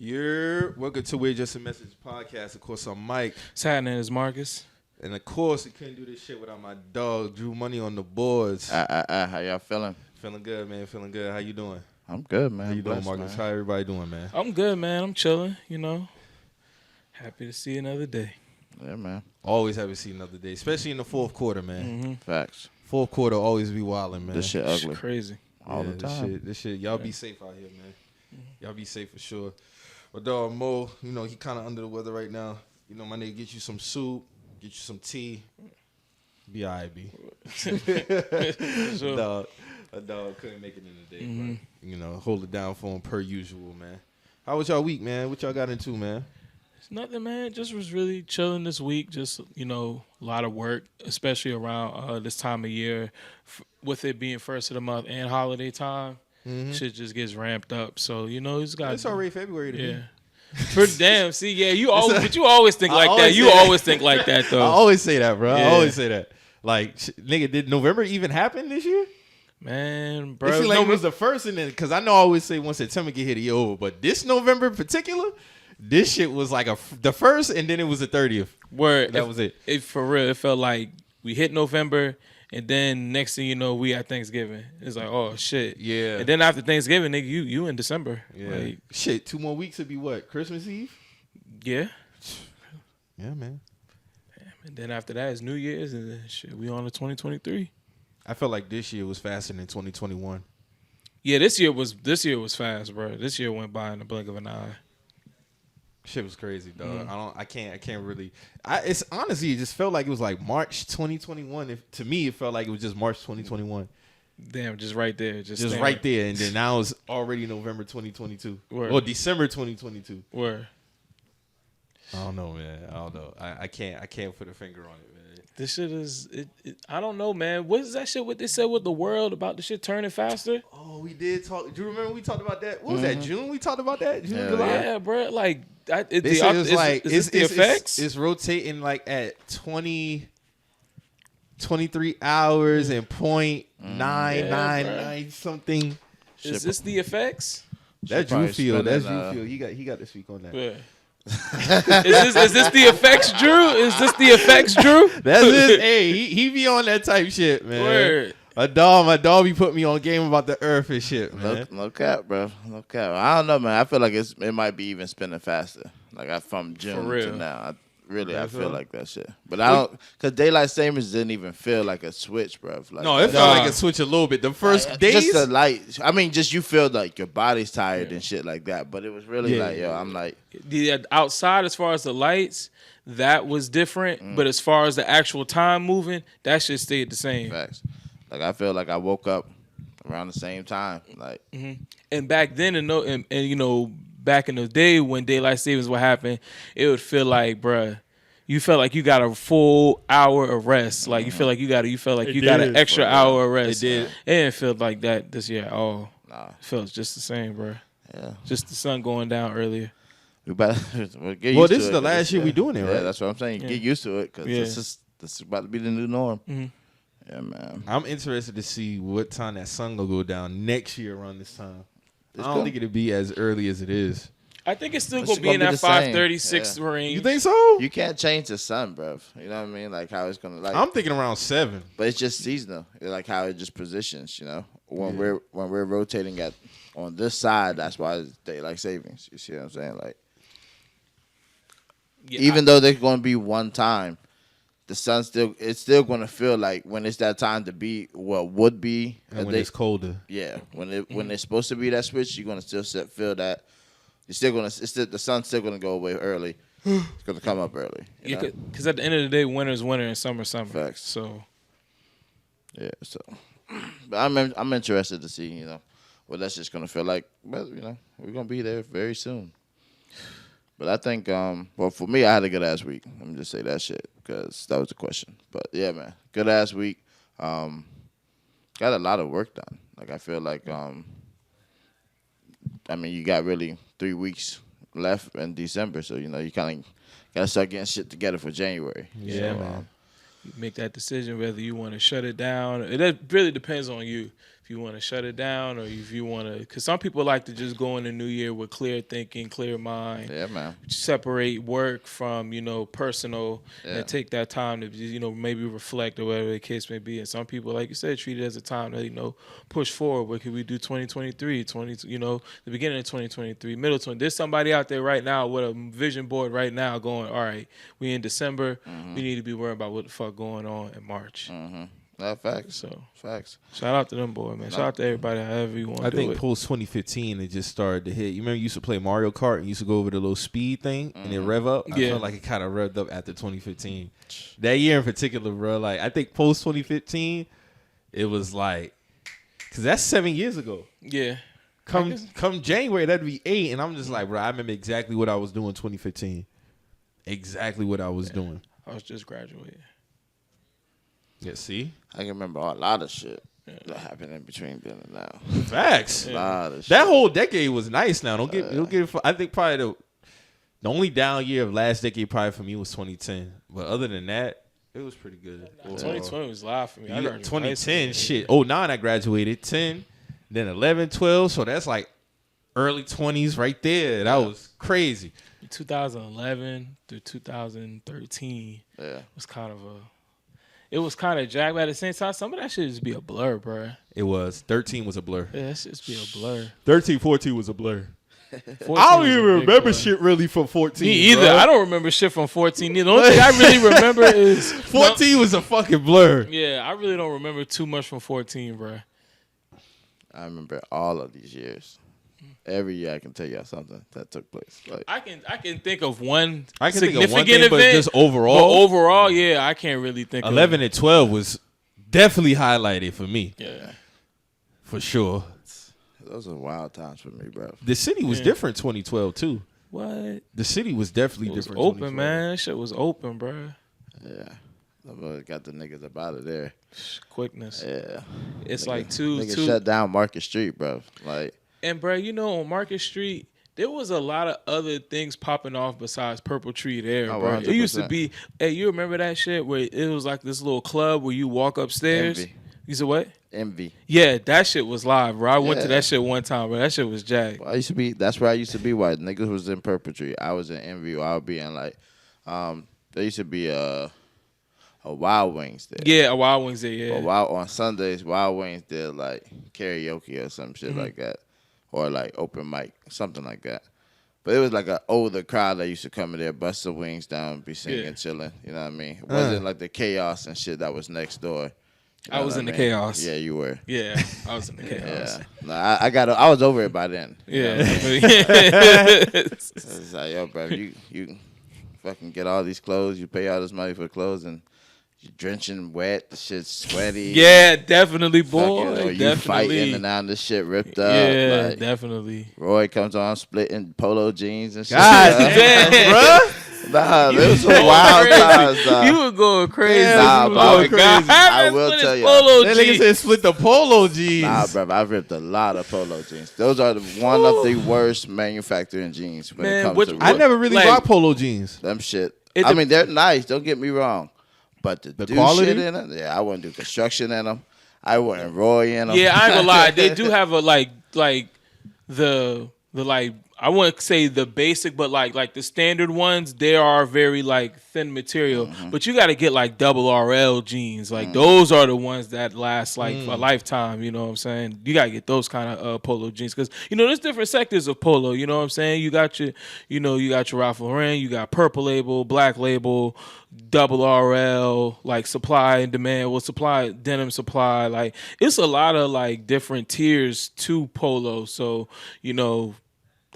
Welcome to We're Just a Message podcast. Of course, I'm Mike. What's happening is Marcus. And of course, we couldn't do this shit without my dog, Drew Money on the boards. How y'all feeling? Feeling good, man. Feeling good. How you doing? I'm good, man. How you doing, Marcus? Man. How everybody doing, man? I'm good, man. I'm chilling, Happy to see another day. Yeah, man. Always happy to see another day, especially in the fourth quarter, man. Mm-hmm. Facts. Fourth quarter always be wilding, man. This shit ugly. Crazy. All the time. This shit. Y'all be safe out here, man. Y'all be safe for sure. But dog, Mo, he kind of under the weather right now. My nigga, get you some soup, get you some tea. Be all right, B. Sure. A dog couldn't make it in the day, but, hold it down for him per usual, man. How was y'all week, man? What y'all got into, man? It's nothing, man. Just was really chilling this week. Just, a lot of work, especially around this time of year. With it being first of the month and holiday time, shit just gets ramped up. So, it's got... It's already February to me. Damn, see, yeah, you always think like that. You always think like that, though. I always say that, bro. Yeah. I always say that. Like, nigga, did November even happen this year? Man, bro. It feel like it was the first, and then because I know I always say once September get hit, it's over. But this November in particular, this shit was like the first, and then it was the 30th. Word. That was it. For real, it felt like we hit November, and then next thing you know, we at Thanksgiving. It's like, oh shit. Yeah. And then after Thanksgiving, nigga, you in December. Yeah. Like, Shit, 2 more weeks would be what? Christmas Eve? yeah. Yeah, man. And then after that, it's New Year's, and then shit, we on to 2023. I felt like this year was faster than 2021. Yeah, this year was fast, bro. This year went by in the blink of an eye. Shit was crazy, dog. I can't really. It's honestly, it just felt like it was like March 2021. To me, it felt like it was just March 2021. Damn, just right there, just right there, and then now it's already November 2022 or December 2022. Word. I don't know, man. I don't know. I can't put a finger on it, man. This shit is. I don't know, man. What is that shit? What they said with the world about the shit turning faster? Oh, we did talk. Do you remember we talked about that? What was that? June? We talked about that. June, July. Yeah, bro. Like they said it was like it's the effects. It's rotating like at 23 hours and 0.999 something. Is this the effects? That's Drew Field. That's Drew Field. He got to speak on that. Yeah. is this the effects, Drew? Is this the effects, Drew? That's it. Hey, he be on that type shit, man. Word. My dog be putting me on game about the earth and shit, man. No cap, bro. No cap. I don't know, man. I feel like it might be even spinning faster. Like from June to now. I feel like that shit. But I don't, because daylight savings didn't even feel like a switch, bro. Like, no, it felt like a switch a little bit. The first days, just the light. I mean, just you feel like your body's tired and shit like that. But it was really I'm like, the outside as far as the lights, that was different. But as far as the actual time moving, that shit stayed the same. Facts. Like I feel like I woke up around the same time. Like, and back then, back in the day when daylight savings would happen, it would feel like, bruh, you felt like you got a full hour of rest. Like you felt like you got an extra hour of rest. It did. It didn't feel like that this year at all. Nah. It felt just the same, bruh. Yeah. Just the sun going down earlier. We better get used well, to this is the last year we doing it, right? Yeah, that's what I'm saying. Get used to it because this is about to be the new norm. Mm-hmm. Yeah, man. I'm interested to see what time that sun gonna go down next year around this time. I don't think it'll be as early as it is. I think it's still gonna be in that 5:36 range. You think so? You can't change the sun, bro. You know what I mean? Like how it's gonna like. I'm thinking around 7. But it's just seasonal. It's like how it just positions. When we're rotating on this side, that's why it's daylight savings. You see what I'm saying? Like, even though there's gonna be one time, the sun it's still gonna feel like when it's that time to be what would be. And when it's colder. Yeah, when it's supposed to be that switch, you're gonna still feel that. You're still gonna. The sun's still gonna go away early. It's gonna come up early. Because at the end of the day, winter's winter and summer's summer. Facts. So. Yeah. So, but I'm interested to see what that's just gonna feel like. But we're gonna be there very soon. But I think for me, I had a good ass week. Let me just say that shit because that was the question. But yeah, man, good ass week. Got a lot of work done. Like I feel like you got really 3 weeks left in December, so you kind of gotta start getting shit together for January. Yeah, so, man. You make that decision whether you want to shut it down. It really depends on you. if you want to shut it down or if you want to, because some people like to just go in the new year with clear thinking, clear mind. Yeah, man. Separate work from, personal and take that time to, maybe reflect or whatever the case may be. And some people, like you said, treat it as a time to, push forward. What could we do 2023, the beginning of 2023, middle 20. There's somebody out there right now with a vision board right now going, all right, we in December. We need to be worried about what the fuck going on in March. Facts. So facts. Shout out to them boys, man. Shout out to everybody, however you want to do it. I think post 2015 it just started to hit. You remember you used to play Mario Kart and you used to go over the little speed thing and it rev up? I felt like it kind of revved up after 2015. That year in particular, bro, like I think post 2015, it was like, because that's 7 years ago. Yeah. Come January, that'd be 8. And I'm just like, bro, I remember exactly what I was doing 2015. Exactly what I was doing. I was just graduating. Yeah, see? I can remember a lot of shit that happened in between then and now. Facts. A lot of shit. That whole decade was nice now. Don't get I think probably the only down year of last decade probably for me was 2010. But other than that, it was pretty good. 2020 was live for me. I 2010, shit. 09 I graduated. 10, then 11, 12. So that's like early 20s right there. That was crazy. 2011 through 2013 was kind of it was kind of jagged, but at the same time, some of that shit just be a blur, bro. It was. 13 was a blur. Yeah, that shit just be a blur. 13, 14 was a blur. I don't even remember shit really from 14. Me either. Bro. I don't remember shit from 14 either. The only thing I really remember is 14 was a fucking blur. Yeah, I really don't remember too much from 14, bro. I remember all of these years. Every year I can tell you something that took place. Like I can think of one significant event, but just overall. But overall, yeah, I can't really think 11 and 12 was definitely highlighted for me. Yeah. For sure. Those are wild times for me, bro. The city was different 2012 too. What? The city was definitely different. Open, man. Shit was open, bro. Yeah. Got the niggas up out of there. Quickness. Yeah. It's like two. Niggas shut down Market Street, bro. Like. And, bro, on Market Street, there was a lot of other things popping off besides Purple Tree there, bro. 100%. It used to be, hey, you remember that shit where it was like this little club where you walk upstairs? Envy. You said what? Envy. Yeah, that shit was live, bro. I went to that shit one time, bro. That shit was jacked. Well, that's where I used to be. While niggas was in Purple Tree, I was in Envy. Or I would be in like, there used to be a Wild Wings there. Yeah, a Wild Wings there, yeah. But on Sundays, Wild Wings did like karaoke or some shit like that. Or like open mic, something like that. But it was like an older crowd that used to come in there, bust the wings down, be singing, chilling. You know what I mean? It wasn't like the chaos and shit that was next door. I was in the chaos. Yeah, you were. Yeah, I was in the chaos. Yeah. No, I was over it by then. Yeah. It's like, yo, bro, you fucking get all these clothes, you pay all this money for clothes, and you drenching wet, the shit's sweaty. Yeah, definitly, boy. Or you definitely. fighting and now the shit ripped up. Yeah, like, definitely. Roy comes on splitting polo jeans and shit. God damn, bro. Nah, it was some wild times, dog. You were going crazy. Nah, bro, oh, God. I will tell you. That nigga said split the polo jeans. Nah, bro, I ripped a lot of polo jeans. Those are one of the worst manufacturing jeans when it comes to. I never really rock polo jeans. Them shit. I mean, they're nice. Don't get me wrong. But to do quality? shit in them, I wouldn't do construction in them. I wouldn't Roy in them. Yeah, I ain't gonna lie. They do have a like the like, I wouldn't say the basic, but like the standard ones, they are very like thin material. But you got to get like double RL jeans. Like those are the ones that last like a lifetime. You know what I'm saying? You got to get those kind of polo jeans because there's different sectors of polo. You know what I'm saying? You got your you got your Ralph Lauren, you got Purple Label, Black Label, double RL, like supply and demand. Well, supply, denim supply. Like it's a lot of like different tiers to polo. So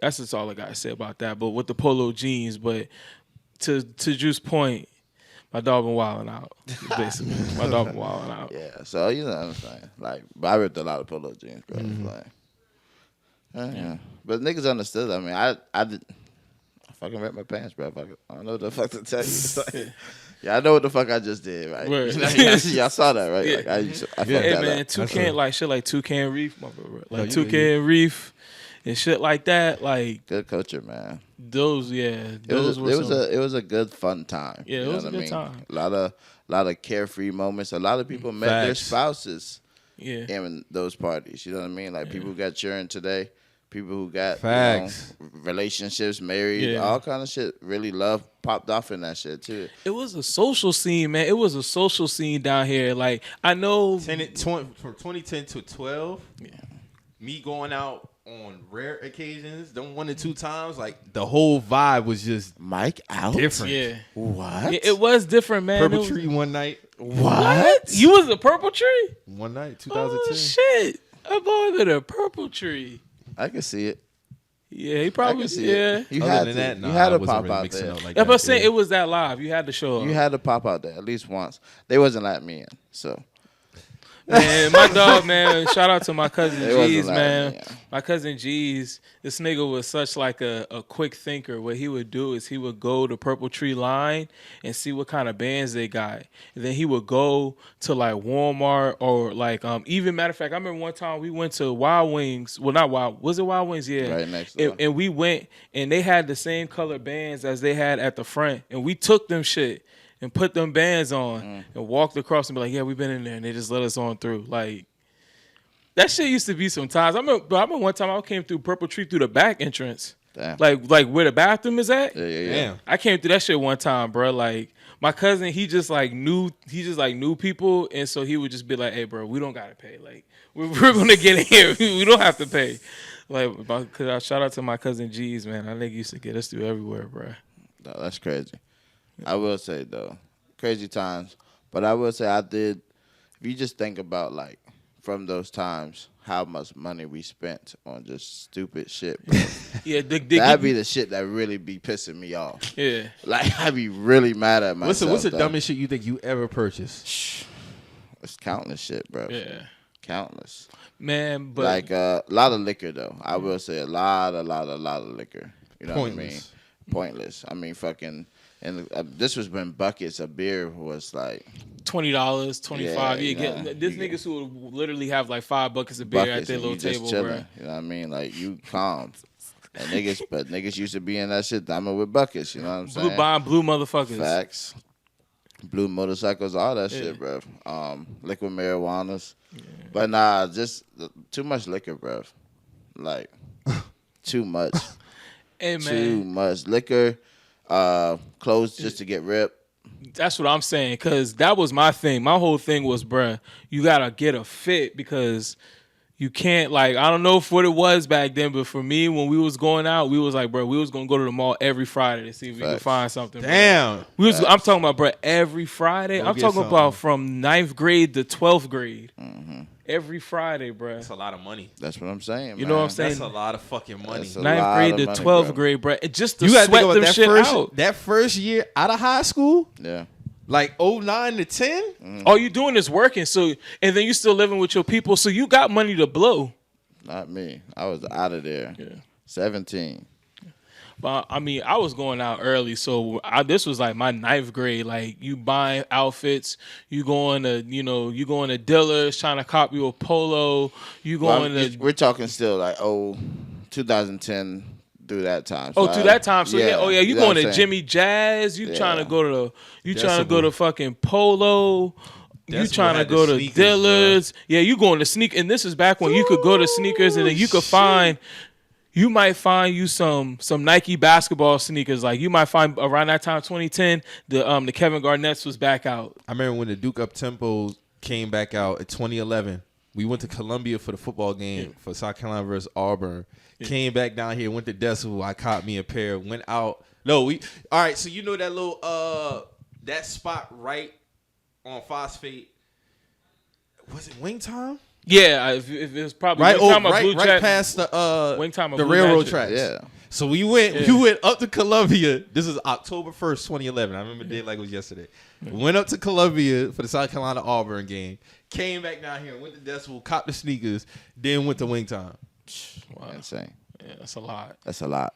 that's just all I gotta say about that. But with the polo jeans, but to Drew's point, my dog been wilding out. Basically, my dog been wilding out. Yeah, so you know what I'm saying. Like, but I ripped a lot of polo jeans, bro. Like, yeah. But niggas understood. I mean, I did. I fucking ripped my pants, bro. I don't know what the fuck to tell you. Like, yeah, I know what the fuck I just did, right? Y'all saw that, right? Yeah. Like, I fucked Hey that man, up. Toucan like shit like Toucan Reef, my brother. Like Toucan Reef. And shit like that, like good culture, man. Those, It was a good fun time. Yeah, it was a good time. A lot of carefree moments. A lot of people met their spouses in those parties. You know what I mean? Like people who got children today, people who got relationships, married, all kind of shit. Really popped off in that shit too. It was a social scene, man. It was a social scene down here. Like I know from 2010 to 12. Yeah. Me going out on rare occasions, them 1 or 2 times, like the whole vibe was just Mike out different. Yeah. What? It was different, man. Purple Tree one night. What? You was a Purple Tree? One night, 2010. Oh shit! I'm over the Purple Tree. I can see it. Yeah, he probably it. You Other had than to. that, You had to wasn't pop really out mixing there. up like If that. I say it was that live, you had to show up. You had to pop out there at least once. They wasn't letting me in, so. Man, my dog, man. Shout out to my cousin They wasn't G's, letting man. me in. My cousin G's. This nigga was such like a quick thinker. What he would do is he would go to Purple Tree line and see what kind of bands they got, and then he would go to like Walmart or like even matter of fact, I remember one time we went to Wild Wings. Well, not Wild. Was it Wild Wings? Yeah. Right next door. And we went and they had the same color bands as they had at the front, and we took them shit and put them bands on and walked across and be like, yeah, we've been in there, and they just let us on through. Like, that shit used to be sometimes. I remember one time I came through Purple Tree through the back entrance. Damn. Like where the bathroom is at. Yeah. Damn. I came through that shit one time, bro. Like, my cousin, he just knew people, and so he would just be like, hey, bro, we don't gotta pay. Like, we're gonna get in here. We don't have to pay. Like, cause I shout out to my cousin G's, man. I think he used to get us through everywhere, bro. No, that's crazy. I will say though, crazy times. But I will say I did. If you just think about like from those times, how much money we spent on just stupid shit, bro. Yeah, that'd be the shit that really be pissing me off. Yeah, like I'd be really mad at myself. What's the dumbest shit you think you ever purchased? It's countless shit, bro. Yeah, countless. Man, but like a lot of liquor though. I will say a lot of liquor. You know what I mean? Pointless. I mean, fucking. And this was when buckets of beer was like $20, $25. This niggas who would literally have like 5 buckets of beer at their little table, bro. You know what I mean? Like you calm. And niggas used to be in that shit diamond with buckets. You know what I'm saying? Blue motherfuckers. Facts. Blue motorcycles, all that shit, bro. Liquid marijuanas. Yeah. But nah, just too much liquor, bro. Like too much. Hey, man. Too much liquor. Clothes just to get ripped. That's what I'm saying, because that was my thing. My whole thing was, bruh, you gotta get a fit, because you can't, like, I don't know what it was back then, but for me, when we was going out, we was like, bro, we was gonna go to the mall every Friday to see if we could find something. Damn. I'm talking about, bro, every Friday. I'm talking about from 9th grade to 12th grade. Mm-hmm. Every Friday, bro. That's a lot of money. That's what I'm saying. You know what I'm saying? That's a lot of fucking money. 9th grade to 12th grade, bro. Just to sweat them shit out. That first year out of high school? Yeah. Like 09 to 10? Mm-hmm. All you doing is working. So, and then you still living with your people. So you got money to blow. Not me. I was out of there. Yeah. 17. But I mean, I was going out early, so this was like my 9th grade. Like, you buying outfits, you going to Dillard's trying to cop you a polo. We're talking still like 2010 through that time. So through that time. So yeah, you going to Jimmy Jimmy Jazz? You trying to go to fucking Polo? You trying to go to Dillard's? Bro. Yeah, you going to sneak. And this is back when you could go to sneakers and then you could find. You might find you some Nike basketball sneakers. Like, you might find around that time, 2010, the Kevin Garnett's was back out. I remember when the Duke Up Tempo came back out in 2011. We went to Columbia for the football game for South Carolina versus Auburn. Yeah. Came back down here, went to Decibel. I caught me a pair. Went out. All right. So you know that little that spot right on Phosphate. Was it Wing Time? Yeah, if it was probably right past the railroad tracks. Yeah. So we went up to Columbia. This is October 1st, 2011. I remember the day like it was yesterday. We went up to Columbia for the South Carolina Auburn game. Came back down here, went to Decibel, copped the sneakers, then went to Wing Time. Wow. Insane. Yeah, that's a lot.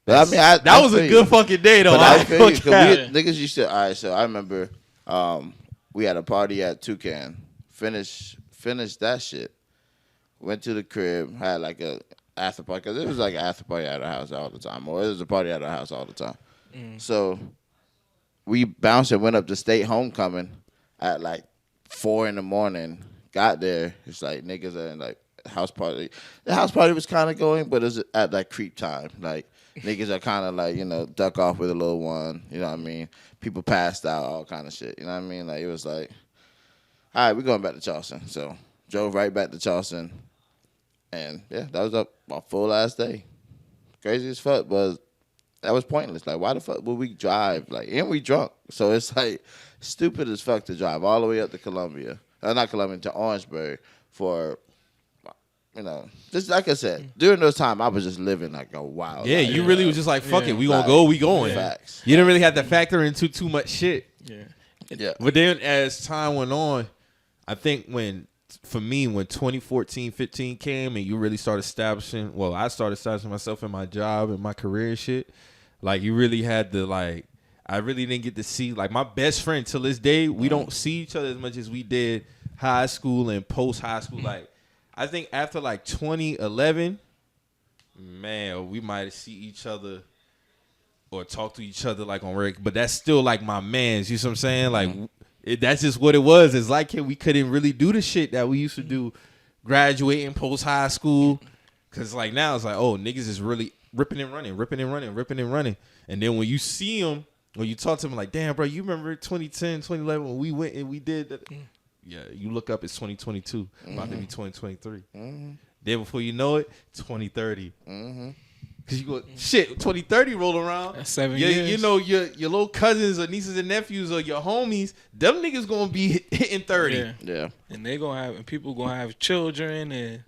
But I mean, that was a good fucking day though. But I feel you, niggas used to. All right, so I remember we had a party at Toucan. Finished that shit. Went to the crib, had like a after party, because it was like an after party at our house all the time, or it was a party at our house all the time. So we bounced and went up to state homecoming at like 4 a.m. got there, it's like niggas are in like house party. The house party was kind of going, but it was at like creep time. Like niggas are kind of like, you know, duck off with a little one. You know what I mean? People passed out, all kind of shit. You know what I mean? Like it was like, all right, we're going back to Charleston. So drove right back to Charleston, and yeah, that was a full ass day. Crazy as fuck, but that was pointless. Like, why the fuck would we drive? Like, and we drunk, so it's like stupid as fuck to drive all the way up to Columbia, not Columbia, to Orangeburg for. You know, just like I said, during those times, I was just living like a wild life. You really was just like, fuck it, we gonna go, we going. Facts. You didn't really have to factor into too much shit. Yeah. But then as time went on, I think for me, when 2014-15 came and you really started establishing, I started establishing myself in my job and my career and shit, like you really had to like, I really didn't get to see, like my best friend till this day, we don't see each other as much as we did high school and post high school. Like, I think after like 2011, man, we might see each other or talk to each other like on regular, but that's still like my mans. You know what I'm saying? Like that's just what it was. It's like we couldn't really do the shit that we used to do, graduating post high school, because like now it's like, oh, niggas is really ripping and running, and then when you see them, when you talk to them, like, damn, bro, you remember 2010, 2011 when we went and we did that. Yeah, you look up, it's 2022, about to be 2023. Then before you know it, 2030. Cause you go, shit, 2030 roll around. That's 7 years. You know, your little cousins or nieces and nephews or your homies, them niggas gonna be hitting 30. Yeah. And they gonna have, and people gonna have children and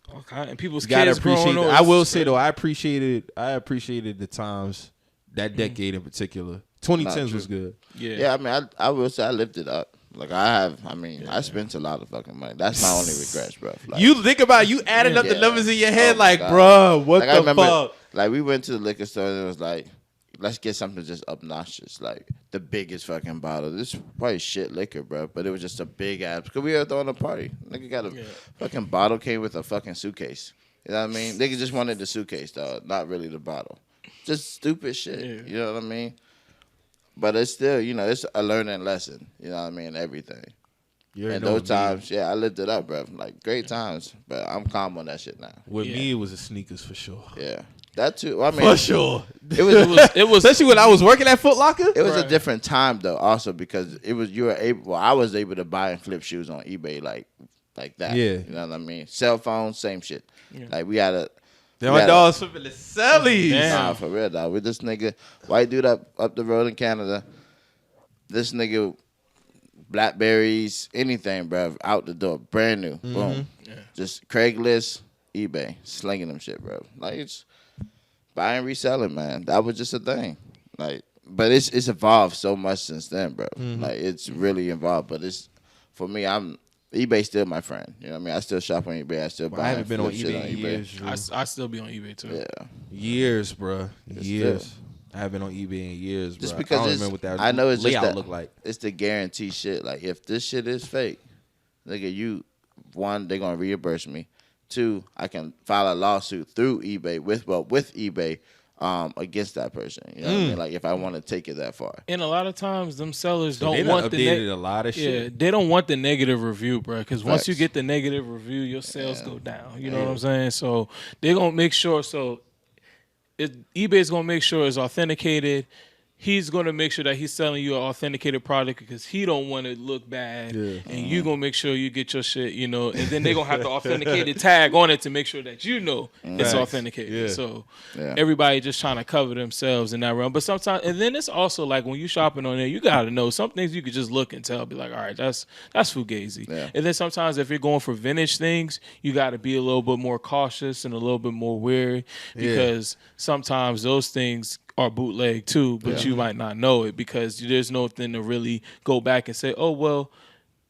all kind, and people's Gotta kids appreciate growing it. up. I will say though, I appreciated the times, that decade in particular. 2010s was good. Yeah, I mean, I will say I lived it up. Like I spent a lot of fucking money. That's my only regrets, bro. Like, you think about it, you adding up the numbers in your head, oh like, God. bro, what like, the I remember, fuck? Like we went to the liquor store and it was like, let's get something just obnoxious, like the biggest fucking bottle. This is probably shit liquor, bro, but it was just a big ass. Because we were throwing a party. Nigga got a fucking bottle, came with a fucking suitcase. You know what I mean? Nigga just wanted the suitcase, dog, not really the bottle. Just stupid shit. Yeah. You know what I mean? But it's still, you know, it's a learning lesson. You know what I mean? Everything. And those times, I lived it up, bro. Like, great times. But I'm calm on that shit now. With me, it was the sneakers for sure. Yeah. That too. I mean, For sure. It was especially when I was working at Foot Locker. It was a different time though, also because it was I was able to buy and flip shoes on eBay like that. Yeah. You know what I mean? Cell phone, same shit. Yeah. Like we had a my dog's flipping the cellies. Nah, for real, dog. With this nigga, white dude up the road in Canada, this nigga Blackberries, anything, bro, out the door, brand new, boom. Yeah. Just Craigslist, eBay, slinging them shit, bro. Like it's buying, reselling, man. That was just a thing. Like, but it's evolved so much since then, bro. Like it's really evolved. But it's for me, eBay still my friend. You know what I mean? I still shop on eBay. I still buy. I haven't been on shit eBay in years. I still be on eBay too. Yeah, years, bro. Years. Still. I haven't been on eBay in years, bro. Just because I don't remember what that I know it's layout just looked like. It's the guarantee shit. Like if this shit is fake, nigga, one, they're gonna reimburse me. Two, I can file a lawsuit through eBay with eBay against that person. You know what I mean? Like if I want to take it that far. And a lot of times them sellers don't They want updated a lot of shit. Yeah, they don't want the negative review, bro. Because once you get the negative review, your sales go down. You know what I'm saying? So they're gonna make sure. So eBay's gonna make sure it's authenticated. He's gonna make sure that he's selling you an authenticated product because he don't want to look bad, and you gonna make sure you get your shit, you know. And then they gonna have the authenticated tag on it to make sure that you know it's authenticated. Yeah. So everybody just trying to cover themselves in that realm. But sometimes, and then it's also like when you shopping on there, you gotta know some things you could just look and tell, be like, all right, that's fugazi. Yeah. And then sometimes if you're going for vintage things, you gotta be a little bit more cautious and a little bit more wary because sometimes those things are bootleg too, but you might not know it because there's nothing to really go back and say, oh, well,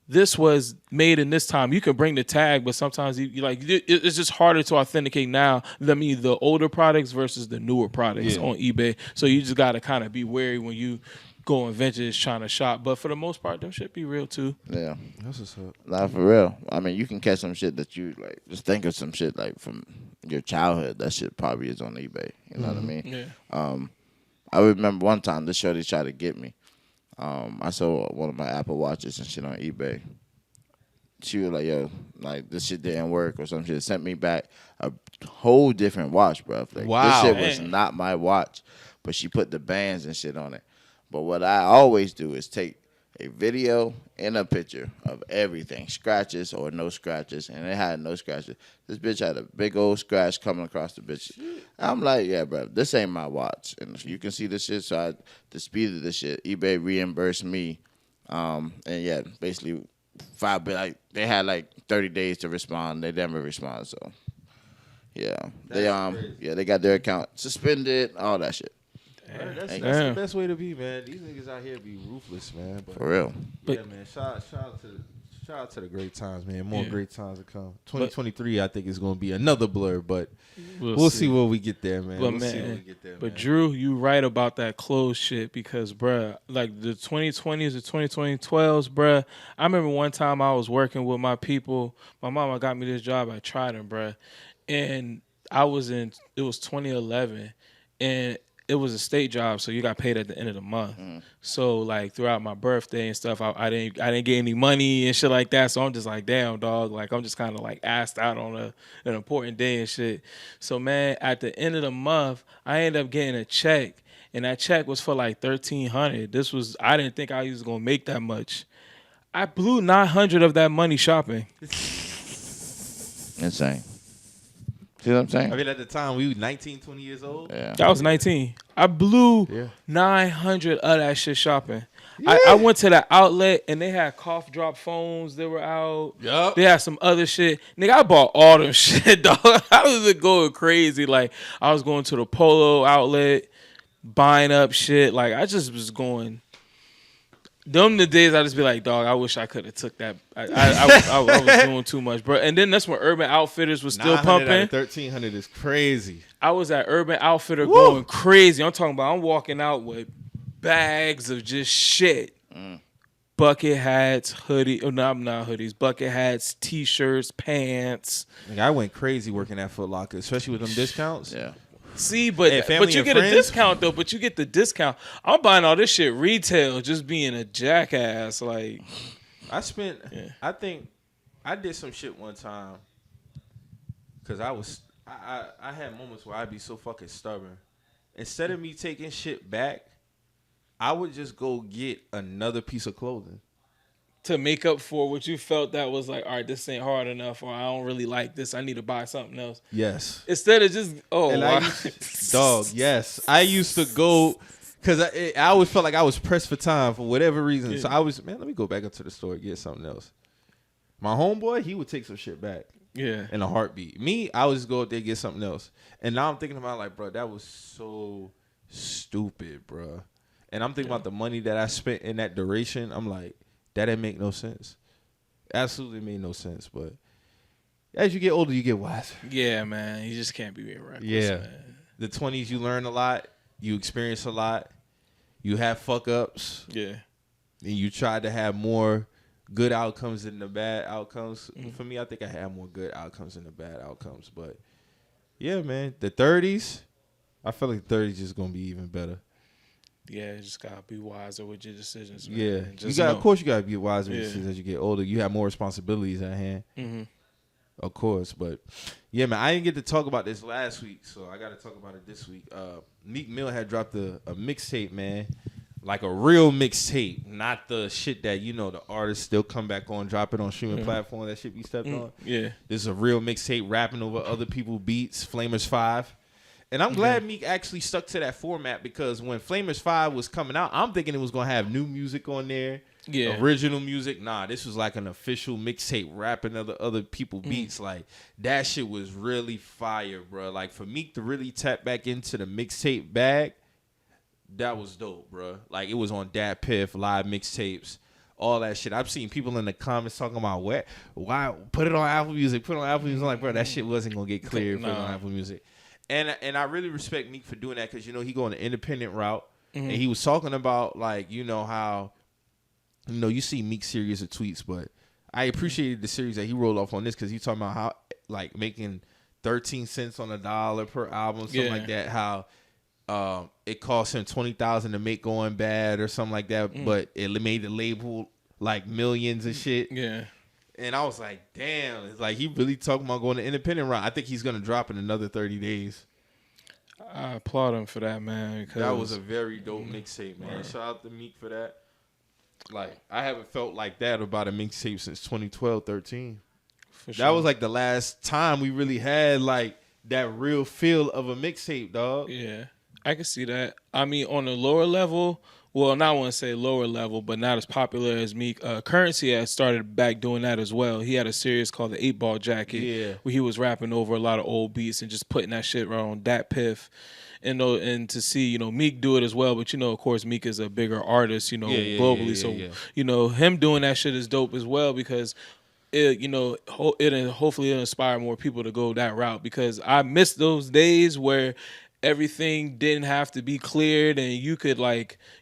this was made in this time. You can bring the tag, but sometimes it's just harder to authenticate now than the older products versus the newer products on eBay. So you just got to kind of be wary when you go in vintage trying to shop. But for the most part, them shit be real too. Yeah. That's what's up. Nah, for real. I mean, you can catch some shit that you like. Just think of some shit like from your childhood. That shit probably is on eBay. You know what I mean? Yeah. I remember one time this shorty tried to get me. I saw one of my Apple Watches and shit on eBay. she was like, yo, like this shit didn't work or some shit. Sent me back a whole different watch, bro. Like, wow. This shit was not my watch, but she put the bands and shit on it. But what I always do is take a video and a picture of everything, scratches or no scratches, and it had no scratches. This bitch had a big old scratch coming across the bitch. I'm like, yeah, bro, this ain't my watch, and you can see this shit. So I disputed this shit. eBay reimbursed me, and yeah, basically they had like 30 days to respond. They never responded, so yeah, they got their account suspended, all that shit. That's the best way to be, man. These niggas out here be ruthless, man. But, for real. Yeah, man. Shout out to the great times, man. More great times to come. 2023, I think is going to be another blur, but we'll see where we get there, man. But Drew, you right about that clothes shit because, bruh, like the 2020s or 2012s, bruh. I remember one time I was working with my people. My mama got me this job at Trident, bruh, and it was 2011, and it was a state job, so you got paid at the end of the month. So like throughout my birthday and stuff, I didn't get any money and shit like that. So I'm just like, damn, dog. Like I'm just kind of like asked out on an important day and shit. So man, at the end of the month, I ended up getting a check, and that check was for like $1,300. I didn't think I was gonna make that much. I blew $900 of that money shopping. Insane. See what I'm saying? I mean, at the time, we were 19, 20 years old. Yeah. I was 19. I blew $900 of that shit shopping. Yeah. I went to the outlet, and they had cough drop phones that were out. Yep. They had some other shit. Nigga, I bought all them shit, dog. I was going crazy. Like, I was going to the Polo outlet, buying up shit. Like, I just was going... Them the days I just be like, dog, I wish I could have took that. I was doing too much, bro. And then that's when Urban Outfitters was still pumping. 1,300 is crazy. I was at Urban Outfitter going crazy. I'm talking about I'm walking out with bags of just shit. Bucket hats, hoodie. Oh, no, not hoodies. Bucket hats, T-shirts, pants. Like, I went crazy working at Foot Locker, especially with them discounts. Yeah. See, but you get a discount though. But you get the discount. I'm buying all this shit retail, just being a jackass. Like, I think I did some shit one time because I had moments where I'd be so fucking stubborn. Instead of me taking shit back, I would just go get another piece of clothing. To make up for what you felt that was like, all right, this ain't hard enough, or I don't really like this, I need to buy something else. Yes. Instead of just, yes. I used to go, because I always felt like I was pressed for time for whatever reason. Yeah. So I was, let me go back up to the store and get something else. My homeboy, he would take some shit back. Yeah. In a heartbeat. Me, I would just go up there and get something else. And now I'm thinking about like, bro, that was so stupid, bro. And I'm thinking about the money that I spent in that duration. I'm like, that didn't make no sense. Absolutely made no sense. But as you get older, you get wiser. Yeah, man. You just can't be being reckless, man. The 20s, you learn a lot. You experience a lot. You have fuck-ups. Yeah. And you try to have more good outcomes than the bad outcomes. For me, I think I had more good outcomes than the bad outcomes. But, yeah, man. The 30s, I feel like the 30s is going to be even better. Yeah, you just gotta be wiser with your decisions, man. Yeah, of course you gotta be wiser with your decisions as you get older. You have more responsibilities at hand, of course. But yeah, man, I didn't get to talk about this last week, so I got to talk about it this week. Meek Mill had dropped a mixtape, man, like a real mixtape, not the shit that the artists still come back on, drop it on streaming platform. That shit be stepped on. Yeah, this is a real mixtape, rapping over other people's beats. Flamers 5. And I'm glad Meek actually stuck to that format because when Flamers 5 was coming out, I'm thinking it was going to have new music on there, original music. Nah, this was like an official mixtape rapping other people's beats. Like, that shit was really fire, bro. Like, for Meek to really tap back into the mixtape bag, that was dope, bro. Like, it was on Dat Piff, live mixtapes, all that shit. I've seen people in the comments talking about, why put it on Apple Music, I'm like, bro, that shit wasn't going to get cleared for on Apple Music. And I really respect Meek for doing that because, he going the independent route. And he was talking about, like, how, you see Meek's series of tweets, but I appreciated the series that he rolled off on this because he talking about how, like, making 13 cents on a dollar per album, something like that, how it cost him $20,000 to make Going Bad or something like that, but it made the label, like, millions and shit. Yeah. And I was like, damn, it's like he really talking about going the independent route. I think he's gonna drop in another 30 days. I applaud him for that, man. Because that was a very dope mixtape, man. Shout out to Meek for that. Like, I haven't felt like that about a mixtape since 2012, 13. For sure. That was like the last time we really had like that real feel of a mixtape, dog. Yeah, I can see that. I mean, on a lower level, well, not want to say lower level, but not as popular as Meek. Currency had started back doing that as well. He had a series called the 8 Ball Jacket, where he was rapping over a lot of old beats and just putting that shit around Dat Piff. And to see, Meek do it as well. But, of course, Meek is a bigger artist, globally. So, him doing that shit is dope as well because hopefully it'll inspire more people to go that route because I miss those days where everything didn't have to be cleared and you could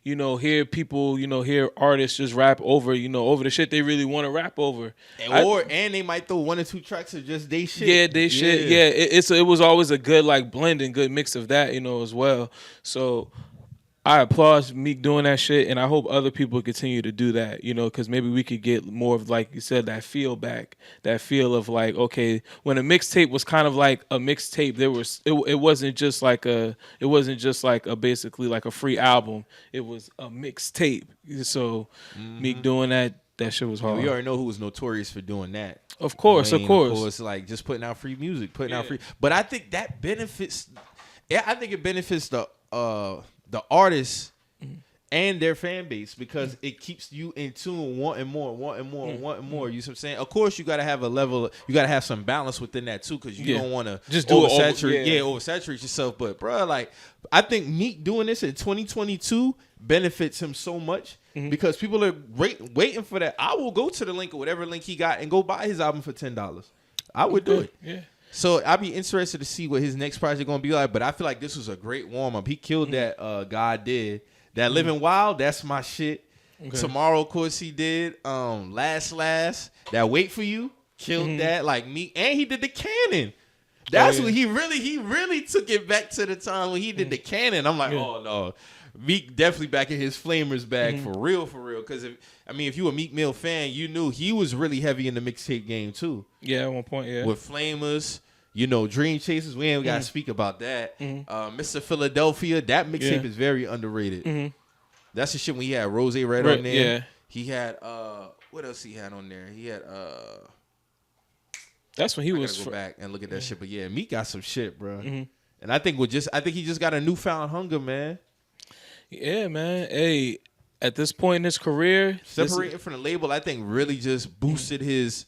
hear people, hear artists just rap over, over the shit they really want to rap over. And they might throw 1 or 2 tracks of just they shit. Yeah, they shit. Yeah, it was always a good blend and good mix of that, as well. So I applaud Meek doing that shit, and I hope other people continue to do that, because maybe we could get more of, like you said, that feel back, that feel of like, okay, when a mixtape was kind of like a mixtape, it wasn't just like a basically like a free album, it was a mixtape. So Meek doing that shit was hard. We already know who was notorious for doing that. Of course, Wayne, of course. Of course, like just putting out free music, out free. But I think that benefits. Yeah, I think it benefits the artists and their fan base because it keeps you in tune, wanting more. You know what I'm saying? Of course, you got to have you got to have some balance within that too because you don't want to just oversaturate yourself. But bro, like I think Meek doing this in 2022 benefits him so much because people are waiting for that. I will go to the link or whatever link he got and go buy his album for $10. I would do it. Yeah. So I'd be interested to see what his next project gonna be like. But I feel like this was a great warm up. He killed that. God did that. Living Wild. That's my shit. Okay. Tomorrow, of course, he did. Last. That Wait for You killed that. Like me, and he did the Cannon. That's what he really took it back to the time when he did the Cannon. I'm like, oh no, Meek definitely back in his Flamers bag for real. Because if you a Meek Mill fan, you knew he was really heavy in the mixtape game too. Yeah, at one point, yeah. With Flamers. Dream Chasers, we ain't got to speak about that. Mr. Philadelphia, that mixtape is very underrated. That's the shit when he had Rose Red on there. Yeah. He had, what else he had on there? He had, that's when he was. Go back and look at that shit. But yeah, Meek got some shit, bro. And I think he just got a newfound hunger, man. Yeah, man. Hey, at this point in his career, separating from the label, I think really just boosted his,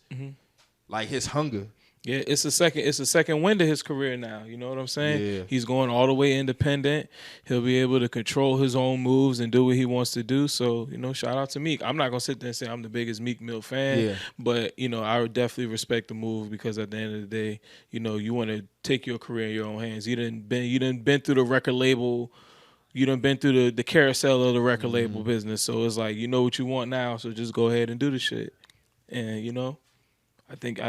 his hunger. Yeah, it's a second wind of his career now. You know what I'm saying? Yeah. He's going all the way independent. He'll be able to control his own moves and do what he wants to do. So, shout out to Meek. I'm not gonna sit there and say I'm the biggest Meek Mill fan, but I would definitely respect the move because at the end of the day, you want to take your career in your own hands. You done been through the record label. You done been through the carousel of the record label business. So it's like what you want now. So just go ahead and do the shit. And I think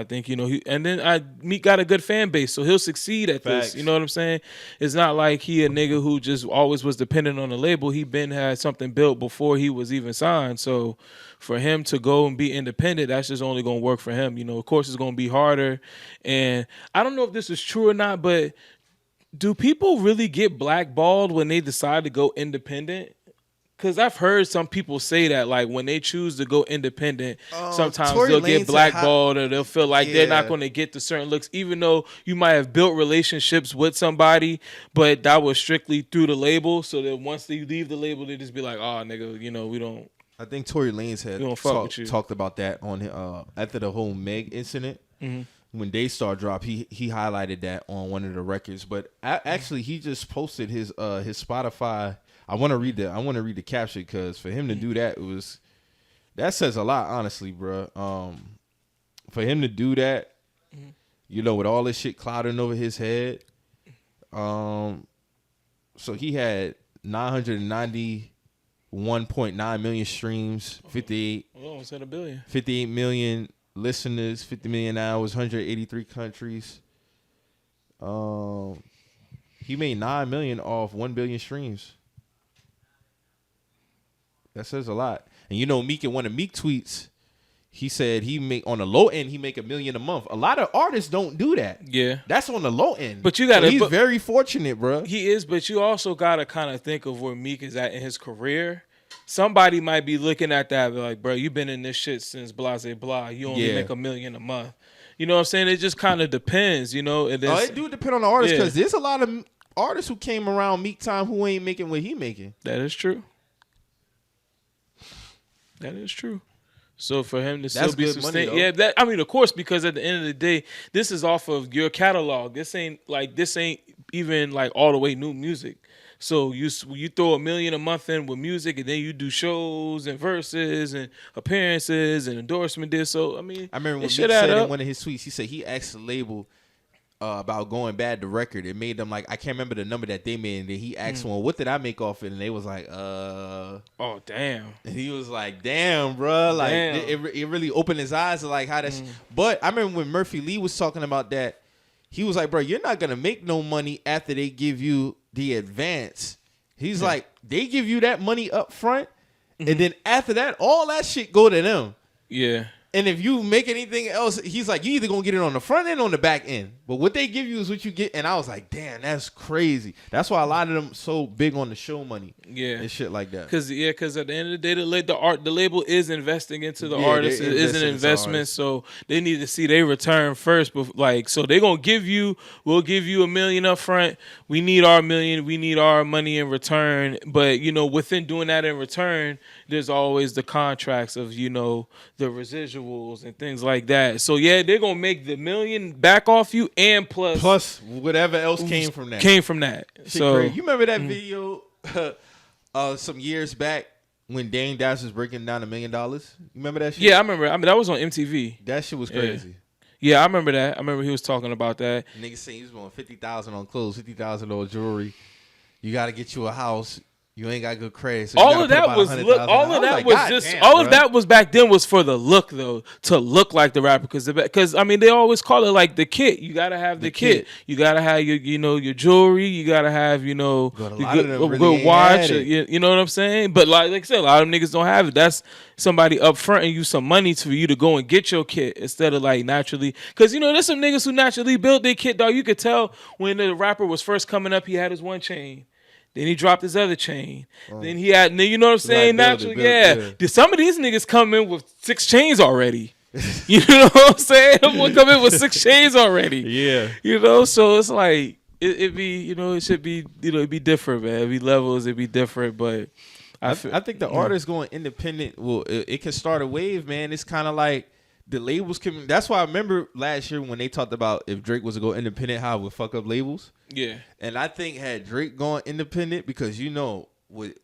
Meek got a good fan base, so he'll succeed at this. You know what I'm saying? It's not like he a nigga who just always was dependent on the label. He had something built before he was even signed. So for him to go and be independent, that's just only gonna work for him. Of course it's gonna be harder. And I don't know if this is true or not, but do people really get blackballed when they decide to go independent? Because I've heard some people say that, like, when they choose to go independent, sometimes they'll get blackballed or they'll feel like they're not going to get the certain looks, even though you might have built relationships with somebody, but that was strictly through the label. So that once they leave the label, they just be like, oh, nigga, we don't. I think Tory Lanez had talked about that on after the whole Meg incident. When Daystar dropped, he highlighted that on one of the records. But actually, he just posted his Spotify. I want to read the caption because for him to do that, that says a lot, honestly, bro. For him to do that, with all this shit clouding over his head. So he had 991.9 million streams, 58. Almost at $1 billion. 58 million listeners, 50 million hours, 183 countries. He made 9 million off 1 billion streams. That says a lot. And Meek in one of Meek tweets, he said he make on the low end he make $1 million a month. A lot of artists don't do that. Yeah, that's on the low end. But you got he's very fortunate, bro. He is, but you also gotta kind of think of where Meek is at in his career. Somebody might be looking at that like, bro, you've been in this shit since blah blah blah. You only make $1 million a month. You know what I'm saying? It just kind of depends, you know. It do depend on the artist because there's a lot of artists who came around Meek time who ain't making what he making. That is true. That is true. So for him to still be sustained, of course, because at the end of the day, this is off of your catalog. This ain't even like all the way new music. So you throw $1 million a month in with music, and then you do shows and verses and appearances and endorsement deals. So I mean, I remember when Meek said in one of his tweets, he said he asked the label about going bad the record. It made them like, I can't remember the number that they made, and then he asked one, what did I make off it? And they was like, oh damn. And he was like, damn, bro. Like it really opened his eyes to like how that's. But I remember when Murphy Lee was talking about that, he was like, bro, you're not gonna make no money after they give you the advance. He's like, they give you that money up front, and then after that, all that shit go to them. Yeah. And if you make anything else, he's like, you either gonna get it on the front end or on the back end. But what they give you is what you get. And I was like, damn, that's crazy. That's why a lot of them so big on the show money. Yeah. And shit like that. Because at the end of the day, the label is investing into the artist. It is an investment. So they need to see their return first. But so they're gonna we'll give you $1 million up front. We need our $1 million. We need our money in return. But within doing that in return, there's always the contracts of the residuals and things like that. So yeah, they're gonna make the $1 million back off you and plus whatever else came from that. So crazy. You remember that video some years back when Dame Dash was breaking down $1 million? You remember that shit? Yeah, I remember. I mean, that was on MTV. That shit was crazy. Yeah, I remember that. I remember he was talking about that. Niggas saying he was going $50,000 on clothes, $50,000 on jewelry. You got to get you a house. You ain't got good credit. So all of that was that was back then was for the look though, to look like the rapper because I mean they always call it like the kit. You gotta have the kit. You gotta have your your jewelry. You gotta have a good watch. You know what I'm saying? But like I said, a lot of them niggas don't have it. That's somebody up front and use some money for you to go and get your kit instead of like naturally. Because there's some niggas who naturally built their kit. Dog, you could tell when the rapper was first coming up, he had his one chain. Then he dropped his other chain. Then he had, you know what I'm saying? Naturally, some of these niggas come in with 6 chains already. You know what I'm saying? I'm gonna come in with 6 chains already. Yeah. So it's like it be, it should be, it'd be different, man. It'd be levels, it'd be different. But I think the artist going independent, well, it can start a wave, man. It's kind of like the labels can. That's why I remember last year when they talked about if Drake was to go independent, how it would fuck up labels. Yeah. And I think had Drake gone independent, because with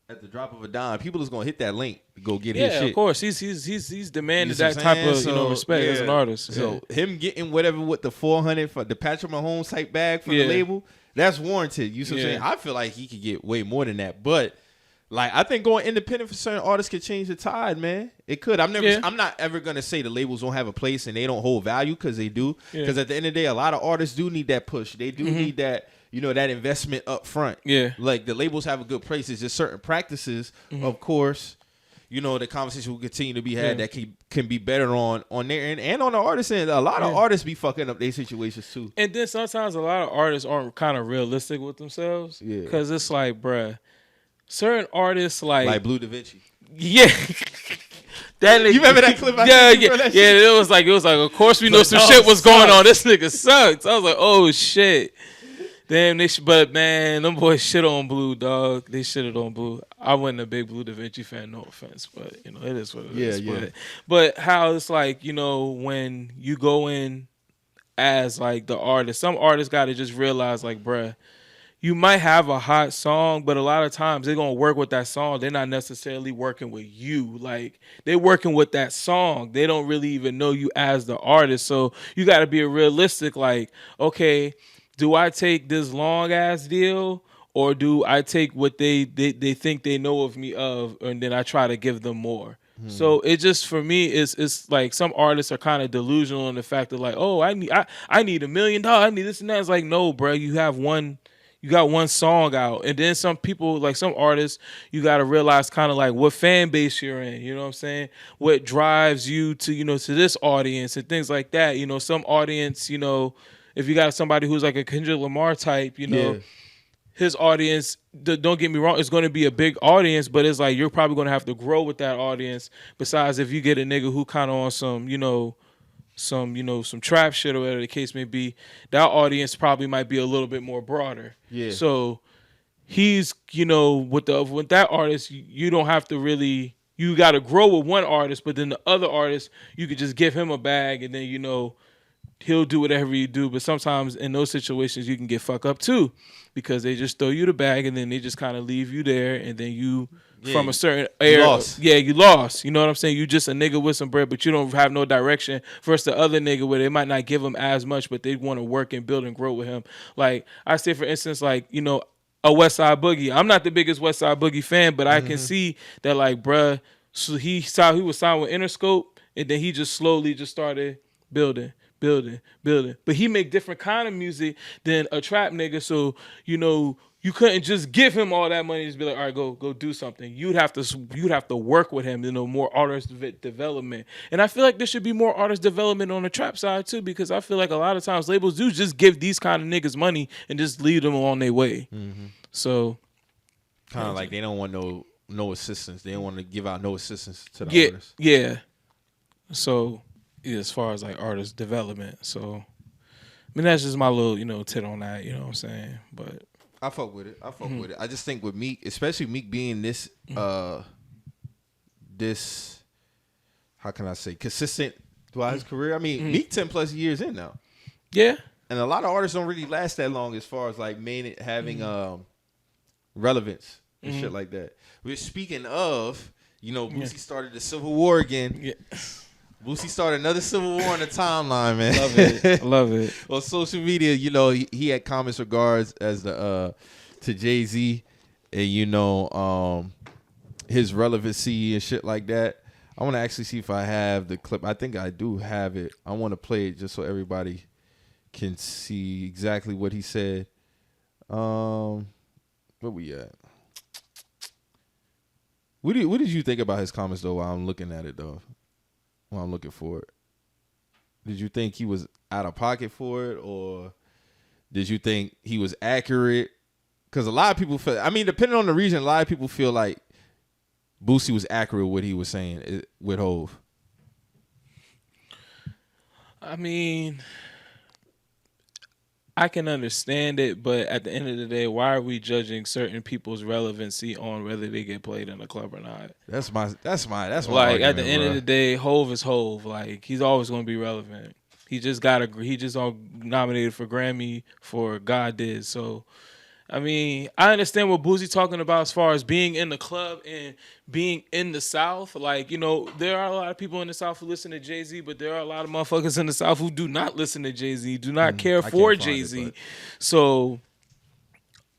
at the drop of a dime, people is gonna hit that link to go get his shit. Yeah, of course. He's demanded that type of respect as an artist. So him getting whatever with the 400 for the Patrick Mahomes type bag for the label, that's warranted. You see what I'm saying? I feel like he could get way more than that, but. Like, I think going independent for certain artists could change the tide, man. It could. I'm not ever gonna say the labels don't have a place and they don't hold value, because they do. Because at the end of the day, a lot of artists do need that push. They do need that, that investment up front. Yeah. Like the labels have a good place. It's just certain practices, of course. The conversation will continue to be had that can be better on their end and on the artist end. A lot of artists be fucking up their situations too. And then sometimes a lot of artists aren't kind of realistic with themselves. Yeah. Because it's like, bruh. Certain artists like Blue Da Vinci. Yeah. You remember that clip? It was like of course we know some shit was going on. This nigga sucks. I was like, oh shit. Damn, but man, them boys shit on Blue, dog. They shitted on Blue. I wasn't a big Blue Da Vinci fan, no offense, but it is what it is. Yeah. But how it's like, when you go in as like the artist, some artists gotta just realize like, bruh, you might have a hot song, but a lot of times they're going to work with that song. They're not necessarily working with you. Like, they're working with that song. They don't really even know you as the artist. So you got to be realistic. Like, okay, do I take this long-ass deal, or do I take what they think they know of me of, and then I try to give them more? So it just, for me, it's like some artists are kind of delusional in the fact that like, oh, I need $1 million. I need this and that. It's like, no, bro, you have one you got one song out, and then some people, like some artists, you got to realize kind of like what fan base you're in. You know what I'm saying? What drives you to, to this audience and things like that. Some audience, if you got somebody who's like a Kendrick Lamar type, his audience, don't get me wrong, it's going to be a big audience, but it's like you're probably going to have to grow with that audience. Besides, if you get a nigga who kind of on some trap shit or whatever the case may be, that audience probably might be a little bit more broader. Yeah. So he's, with that artist, you don't have to really, you got to grow with one artist, but then the other artist, you could just give him a bag and then, he'll do whatever you do. But sometimes in those situations, you can get fucked up too, because they just throw you the bag and then they just kind of leave you there, and then you, from a certain area, you lost. You know what I'm saying? You just a nigga with some bread, but you don't have no direction. Versus the other nigga where they might not give him as much, but they want to work and build and grow with him. Like I say, for instance, like a West Side Boogie. I'm not the biggest West Side Boogie fan, but I can see that, like, bruh. So he was signed with Interscope, and then he just slowly just started building. But he make different kind of music than a trap nigga. So you couldn't just give him all that money and just be like, all right, go do something. You'd have to work with him, more artist development. And I feel like there should be more artist development on the trap side too, because I feel like a lot of times labels do just give these kind of niggas money and just leave them on their way. Mm-hmm. So kind of like they don't want no assistance. They don't want to give out no assistance to the artists. Yeah. So as far as like artist development, so I mean that's just my little tit on that. You know what I'm saying? But I fuck with it. I just think with Meek, especially Meek being this this, how can I say, consistent throughout his career. I mean, Meek 10 plus years in now. Yeah. And a lot of artists don't really last that long as far as like having relevance and shit like that. We're speaking of, Boosie started the Civil War again. Yeah. Boosie started another civil war on the timeline, man. Love it. On social media, he had comments regards as to Jay-Z and his relevancy and shit like that. I want to actually see if I have the clip. I think I do have it. I want to play it just so everybody can see exactly what he said. Where we at? What did you think about his comments though? While I'm looking at it though. While I'm looking for it, did you think he was out of pocket for it, or did you think he was accurate? Because a lot of people feel, depending on the region, a lot of people feel like Boosie was accurate with what he was saying with Hov. I mean, I can understand it, but at the end of the day, why are we judging certain people's relevancy on whether they get played in a club or not? That's my like at the end of the day, Hov is Hov. Like he's always going to be relevant. He just nominated for Grammy for God Did. So I understand what Boosie talking about as far as being in the club and being in the South. Like, there are a lot of people in the South who listen to Jay-Z, but there are a lot of motherfuckers in the South who do not listen to Jay-Z, do not care for Jay-Z. So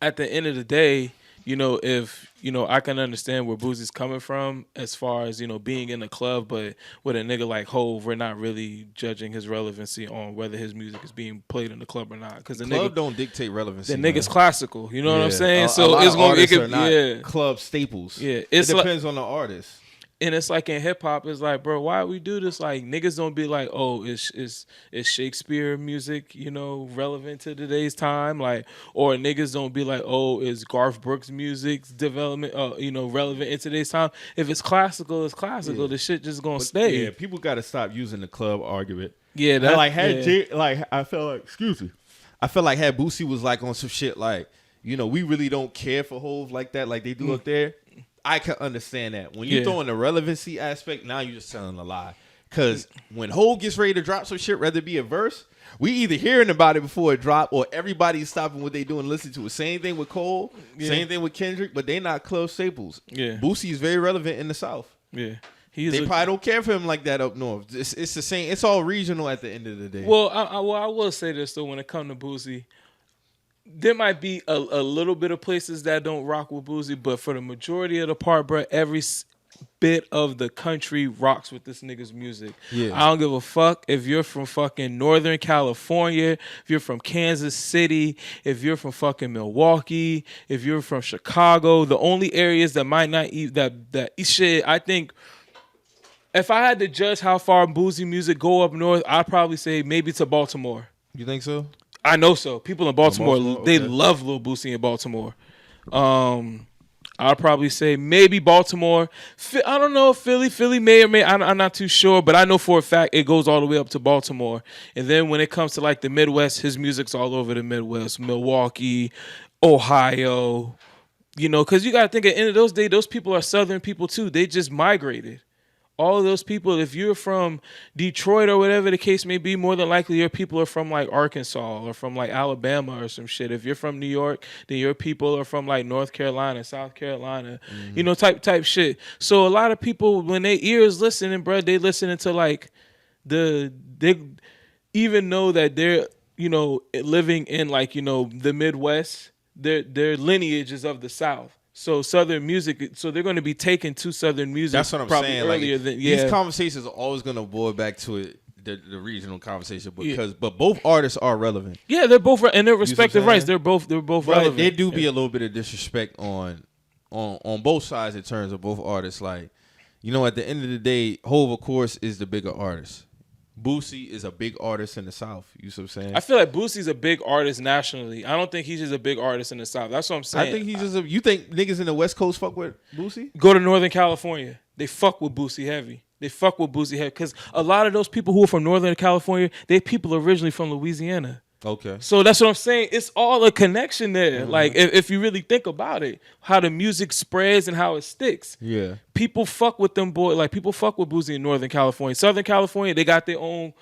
at the end of the day, if, I can understand where Boosie's coming from as far as, being in the club, but with a nigga like Hov, we're not really judging his relevancy on whether his music is being played in the club or not. Because the club nigga don't dictate relevancy. The nigga's classical, you know what I'm saying? So it's going to be club staples. Yeah. It depends on the artist. And it's like in hip hop, it's like, bro, why we do this? Like niggas don't be like, oh, is Shakespeare music, relevant to today's time? Like, or niggas don't be like, oh, is Garth Brooks music's development, relevant in today's time? If it's classical, it's classical. Yeah. The shit just gonna stay. Yeah, people got to stop using the club argument. Yeah, that I felt like, excuse me, I felt like had Boosie was like on some shit like, we really don't care for Hov like that, like they do up there. I can understand that. When you throw in the relevancy aspect, now you're just telling a lie. Because when Hov gets ready to drop some shit, whether it be a verse, we either hearing about it before it drop or everybody's stopping what they do and listening to it. Same thing with Cole, same thing with Kendrick, but they not club staples. Yeah. Boosie is very relevant in the South. Yeah. They probably don't care for him like that up north. It's the same. It's all regional at the end of the day. Well, I will say this, though, when it comes to Boosie, there might be a little bit of places that don't rock with Boosie, but for the majority of the part, bro, bit of the country rocks with this nigga's music. Yeah. I don't give a fuck if you're from fucking Northern California, if you're from Kansas City, if you're from fucking Milwaukee, if you're from Chicago. The only areas that might not eat that shit, I think. If I had to judge how far Boosie music go up north, I'd probably say maybe to Baltimore. You think so? I know so. People in Baltimore, they okay. love Lil Boosie in Baltimore. I'd probably say maybe Baltimore. I don't know, Philly may or may. I'm not too sure, but I know for a fact it goes all the way up to Baltimore. And then when it comes to like the Midwest, his music's all over the Midwest, Milwaukee, Ohio. You know, because you got to think at the end of those days, those people are Southern people too. They just migrated. All of those people, if you're from Detroit or whatever the case may be, more than likely your people are from like Arkansas or from like Alabama or some shit. If you're from New York, then your people are from like North Carolina, South Carolina, you know, type shit. So a lot of people, when their ears listening, bro, they listening to like they even know that they're, you know, living in like, you know, the Midwest, their lineage is of the South. So Southern music, so they're going to be taken to Southern music. That's what I'm probably saying. Earlier like, than, these conversations are always going to boil back to it, the regional conversation, but both artists are relevant. Yeah, they're both in their respective rights. They're both relevant. There do be a little bit of disrespect on both sides in terms of both artists. Like, you know, at the end of the day, Hov, of course, is the bigger artist. Boosie is a big artist in the South. You see what I'm saying? I feel like Boosie's a big artist nationally. I don't think he's just a big artist in the South. That's what I'm saying. I think he's just you think niggas in the West Coast fuck with Boosie? Go to Northern California. They fuck with Boosie heavy. They fuck with Boosie heavy. Because a lot of those people who are from Northern California, they people originally from Louisiana. Okay. So that's what I'm saying. It's all a connection there. Mm-hmm. Like, if you really think about it, how the music spreads and how it sticks. Yeah. People fuck with them boys. Like, people fuck with Boosie in Northern California. Southern California, they got their own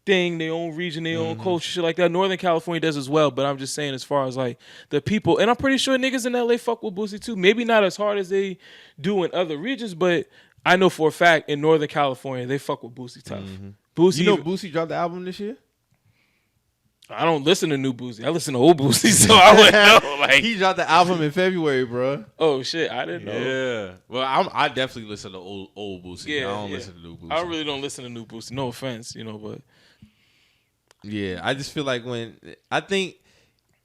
thing, their own region, their own culture, shit like that. Northern California does as well. But I'm just saying, as far as, like, the people, and I'm pretty sure niggas in LA fuck with Boosie, too. Maybe not as hard as they do in other regions, but I know for a fact in Northern California, they fuck with Boosie tough. Mm-hmm. Boosie, you know Boosie dropped the album this year? I don't listen to new Boosie. I listen to old Boosie, so I wouldn't know. Like, he dropped the album in February, bro. Oh shit, I didn't know. Yeah, well, I definitely listen to old Boosie. Yeah, I don't listen to new Boosie. I really don't listen to new Boosie. No offense, you know, but yeah, I just feel like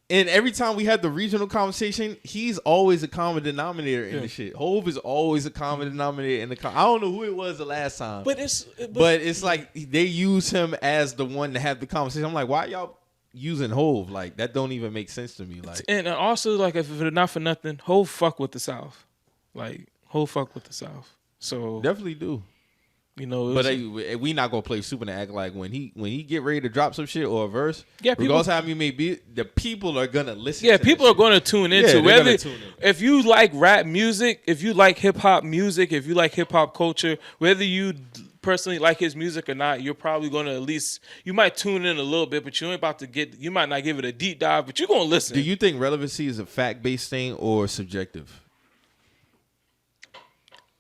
and every time we have the regional conversation, he's always a common denominator in the shit. Hov is always a common denominator in the. I don't know who it was the last time, but it's like they use him as the one to have the conversation. I'm like, why y'all using Hov? Like, that don't even make sense to me. Like, and also, like, if it's not for nothing, Hov fuck with the South. Like, Hov fuck with the South. So definitely do. You know, but we not gonna play super and act like when he get ready to drop some shit or a verse. Yeah, regardless how he may be, the people are gonna listen. Yeah, to people are gonna tune into whether if you like rap music, if you like hip hop music, if you like hip hop culture, whether you personally like his music or not, you're probably gonna at least you might tune in a little bit, but you ain't about to you might not give it a deep dive, but you're gonna listen. Do you think relevancy is a fact based thing or subjective?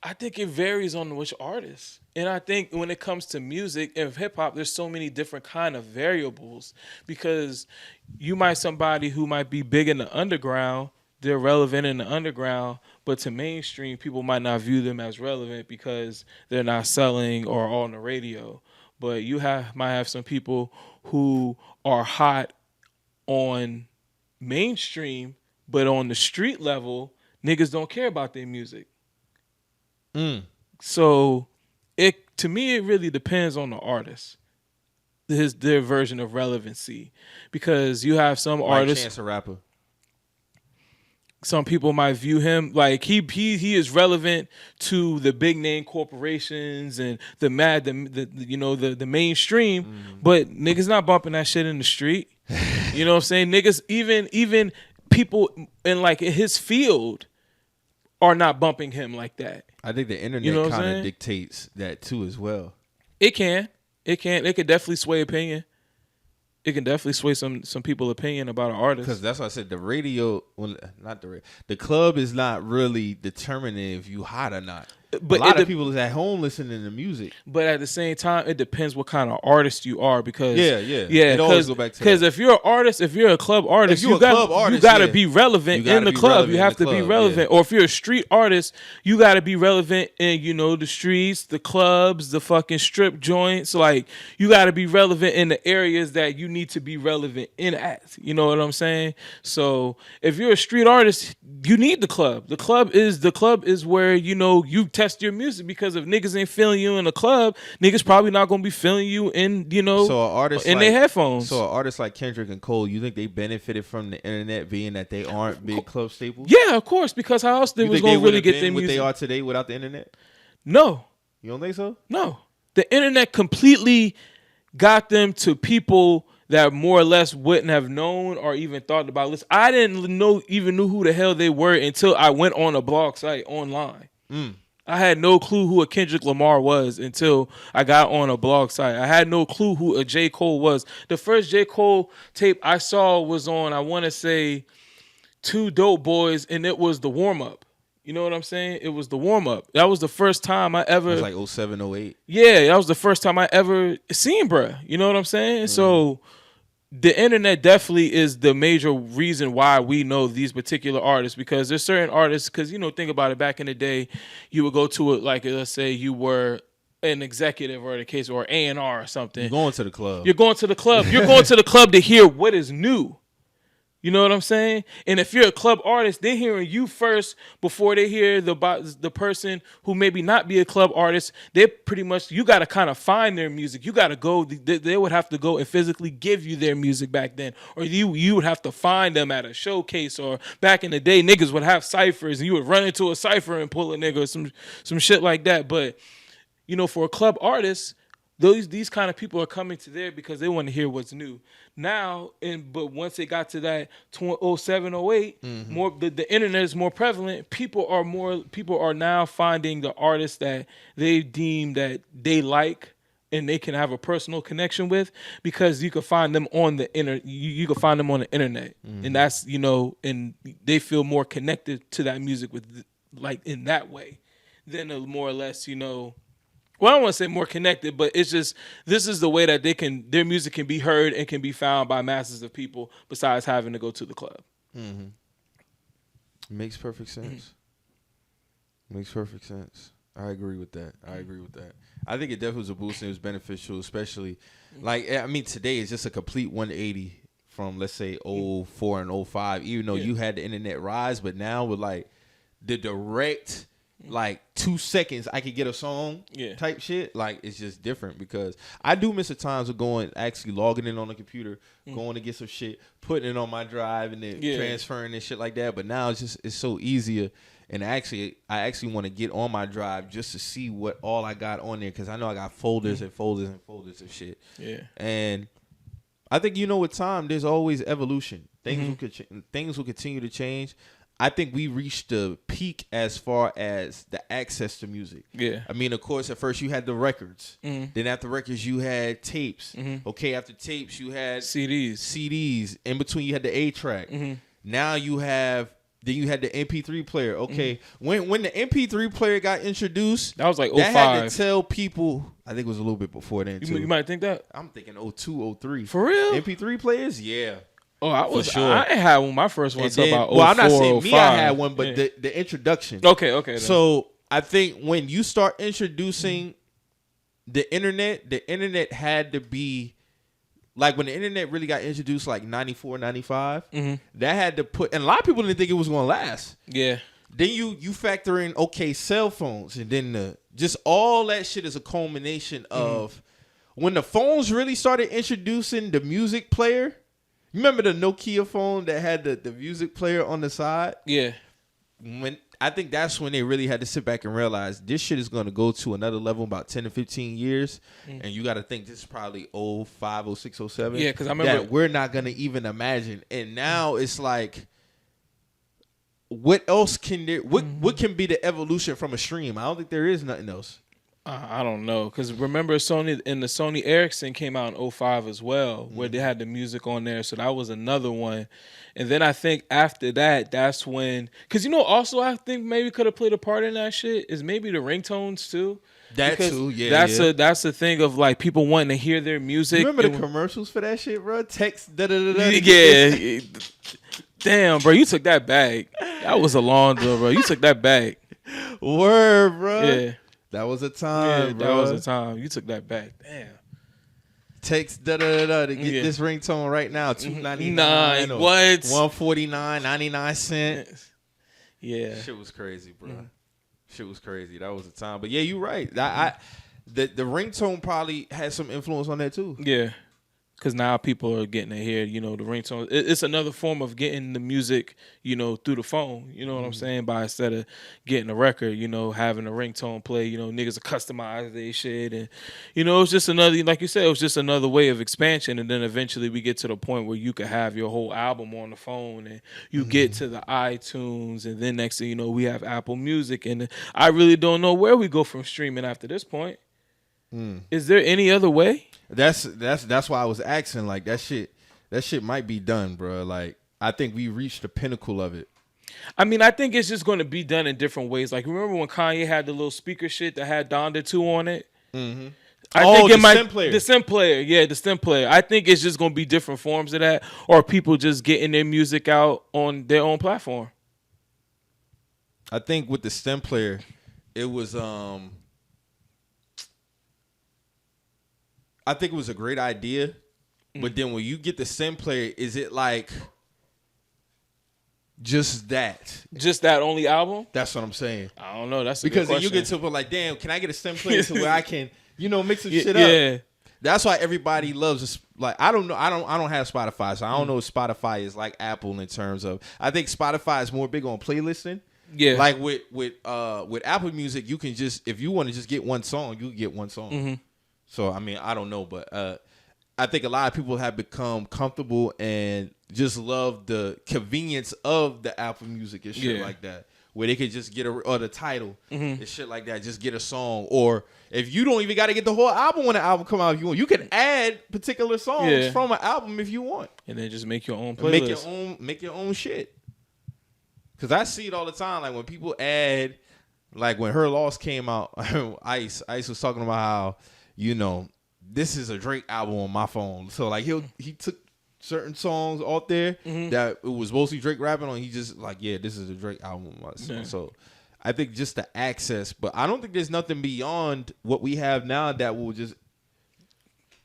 I think it varies on which artist. And I think when it comes to music and hip hop, there's so many different kind of variables because you might somebody who might be big in the underground, they're relevant in the underground, but to mainstream, people might not view them as relevant because they're not selling or on the radio. But you might have some people who are hot on mainstream, but on the street level, niggas don't care about their music. So to me, it really depends on the artist, their version of relevancy, because you have some artists. Chance a Rapper. Some people might view him like he is relevant to the big name corporations and the mainstream, but niggas not bumping that shit in the street. You know what I'm saying? Niggas, even people in like his field are not bumping him like that. I think the internet kind of dictates that too as well. It can. It could definitely sway opinion. It can definitely sway some people's opinion about an artist. Because that's why I said the club is not really determining if you hot or not. But a lot of people is at home listening to music. But at the same time, it depends what kind of artist you are because It always go back to because if you're an artist, if you're a club artist, you got to be relevant in the club. You have to be relevant. Or if you're a street artist, you got to be relevant in the streets, the clubs, the fucking strip joints. Like you got to be relevant in the areas that you need to be relevant in at. You know what I'm saying? So if you're a street artist, you need the club. The club is where you test your music because if niggas ain't feeling you in the club, niggas probably not gonna be feeling you in so an artist in their headphones. So an artist like Kendrick and Cole, you think they benefited from the internet being that they aren't big club staples? Yeah, of course, because how else they was gonna really get their music? What they are today without the internet? No, you don't think so? No, the internet completely got them to people that more or less wouldn't have known or even thought about. Listen, I didn't even knew who the hell they were until I went on a blog site online. I had no clue who a Kendrick Lamar was until I got on a blog site. I had no clue who a J. Cole was. The first J. Cole tape I saw was on, I want to say, Two Dope Boys, and it was the warm-up. You know what I'm saying? It was the warm-up. That was the first time I ever... It was like 07, 08. Yeah, that was the first time I ever seen bruh. You know what I'm saying? So the internet definitely is the major reason why we know these particular artists, because there's certain artists, because, think about it, back in the day, you would go to it, like, let's say you were an executive or the case, or A&R or something. You're going to the club. You're going to the club. You're going to the club to hear what is new. You know what I'm saying? And if you're a club artist, they're hearing you first before they hear the person who maybe not be a club artist. They're pretty much, you got to kind of find their music. You got to go, they would have to go and physically give you their music back then. Or you would have to find them at a showcase, or back in the day, niggas would have ciphers and you would run into a cipher and pull a nigga or some shit like that. But, for a club artist, these kind of people are coming to there because they want to hear what's new. Now, but once it got to that 07, 08, more the internet is more prevalent. People are now finding the artists that they deem that they like and they can have a personal connection with, because you can find them on the you can find them on the internet, and that's and they feel more connected to that music with like in that way than a more or less Well, I don't want to say more connected, but it's just this is the way that their music can be heard and can be found by masses of people besides having to go to the club. Makes perfect sense. Makes perfect sense. I agree with that. I think it definitely was a boost and it was beneficial, especially today is just a complete 180 from, let's say, 04 and 05, even though you had the internet rise, but now with like the direct 2 seconds I could get a song type shit, like it's just different, because I do miss the times of actually logging in on the computer, going to get some shit, putting it on my drive and then transferring and shit like that. But now it's so easier, and I actually want to get on my drive just to see what all I got on there, because I know I got folders and folders and folders of shit. And I think with time there's always evolution. Things will continue to change. I think we reached the peak as far as the access to music. I mean, of course, at first you had the records. Then after records, you had tapes. Okay, after tapes, you had CDs. In between, you had the A-track. Now you had the MP3 player. Okay, when the MP3 player got introduced, that was like 05. That had to tell people. I think it was a little bit before then, too. You might think that? I'm thinking 02, 03. For real? MP3 players? Yeah. Oh, I had one. My first one until about 04, I'm not saying 05. me, I had one, but the introduction. Okay. Then. So I think when you start introducing the internet had to be, like when the internet really got introduced, like 94, 95, that had to put, and a lot of people didn't think it was going to last. Yeah. Then you factor in, cell phones, and then just all that shit is a culmination of when the phones really started introducing the music player. Remember the Nokia phone that had the music player on the side? Yeah. I think that's when they really had to sit back and realize this shit is going to go to another level in about 10 to 15 years. And you got to think this is probably 05, 06, 07. Yeah, because I remember that we're not going to even imagine. And now it's like, what else can there? What can be the evolution from a stream? I don't think there is nothing else. I don't know, because remember Sony and the Sony Ericsson came out in 05 as well, where they had the music on there, so that was another one. And then I think after that, that's when, because also I think maybe could have played a part in that shit is maybe the ringtones too. That too, yeah. That's the thing of like people wanting to hear their music. You remember the commercials for that shit, bro? Text Yeah. Damn, bro, you took that back. That was a long deal, bro. You took that back. Word, bro. Yeah. That was a time, bro. That was a time. You took that back. Damn. Text to get this ringtone right now. $2.99. What? $1.49, 99 cents. Yeah. Shit was crazy, bro. Shit was crazy. That was a time. But yeah, you're right. The ringtone probably had some influence on that too. Yeah. Because now people are getting to hear, the ringtone. It's another form of getting the music, through the phone. You know what I'm saying? By instead of getting a record, having a ringtone play, niggas will customize their shit. And, it's just another, like you said, it was just another way of expansion. And then eventually we get to the point where you could have your whole album on the phone and you get to the iTunes. And then next thing you know, we have Apple Music. And I really don't know where we go from streaming after this point. Is there any other way? That's why I was asking. Like that shit might be done, bro. Like I think we reached the pinnacle of it. I mean, I think it's just going to be done in different ways. Like remember when Kanye had the little speaker shit that had Donda 2 on it? Mm-hmm. I think it might stem player. The stem player, yeah, the stem player. I think it's just going to be different forms of that, or people just getting their music out on their own platform. I think with the stem player, it was I think it was a great idea, but then when you get the stem player, is it like just that? Just that only album? That's what I'm saying. I don't know. That's because then you get to a point like, damn, can I get a stem player to where I can, mix some shit up? Yeah. That's why everybody loves this. Like I don't know. I don't have Spotify, so I don't know if Spotify is like Apple in terms of. I think Spotify is more big on playlisting. Yeah. Like with Apple Music, you can just if you want to just get one song, you get one song. Mm-hmm. So, I mean, I don't know, but I think a lot of people have become comfortable and just love the convenience of the Apple Music and shit like that, where they could just get or the title and shit like that, just get a song. Or if you don't even got to get the whole album when the album come out, if you want, you can add particular songs from an album if you want. And then just make your own playlist. Make your own shit. Because I see it all the time, like when people add, like when Her Loss came out, Ice was talking about how, this is a Drake album on my phone. So like he took certain songs out there that it was mostly Drake rapping on. He just like, yeah, this is a Drake album on my phone. So I think just the access, but I don't think there's nothing beyond what we have now that will just,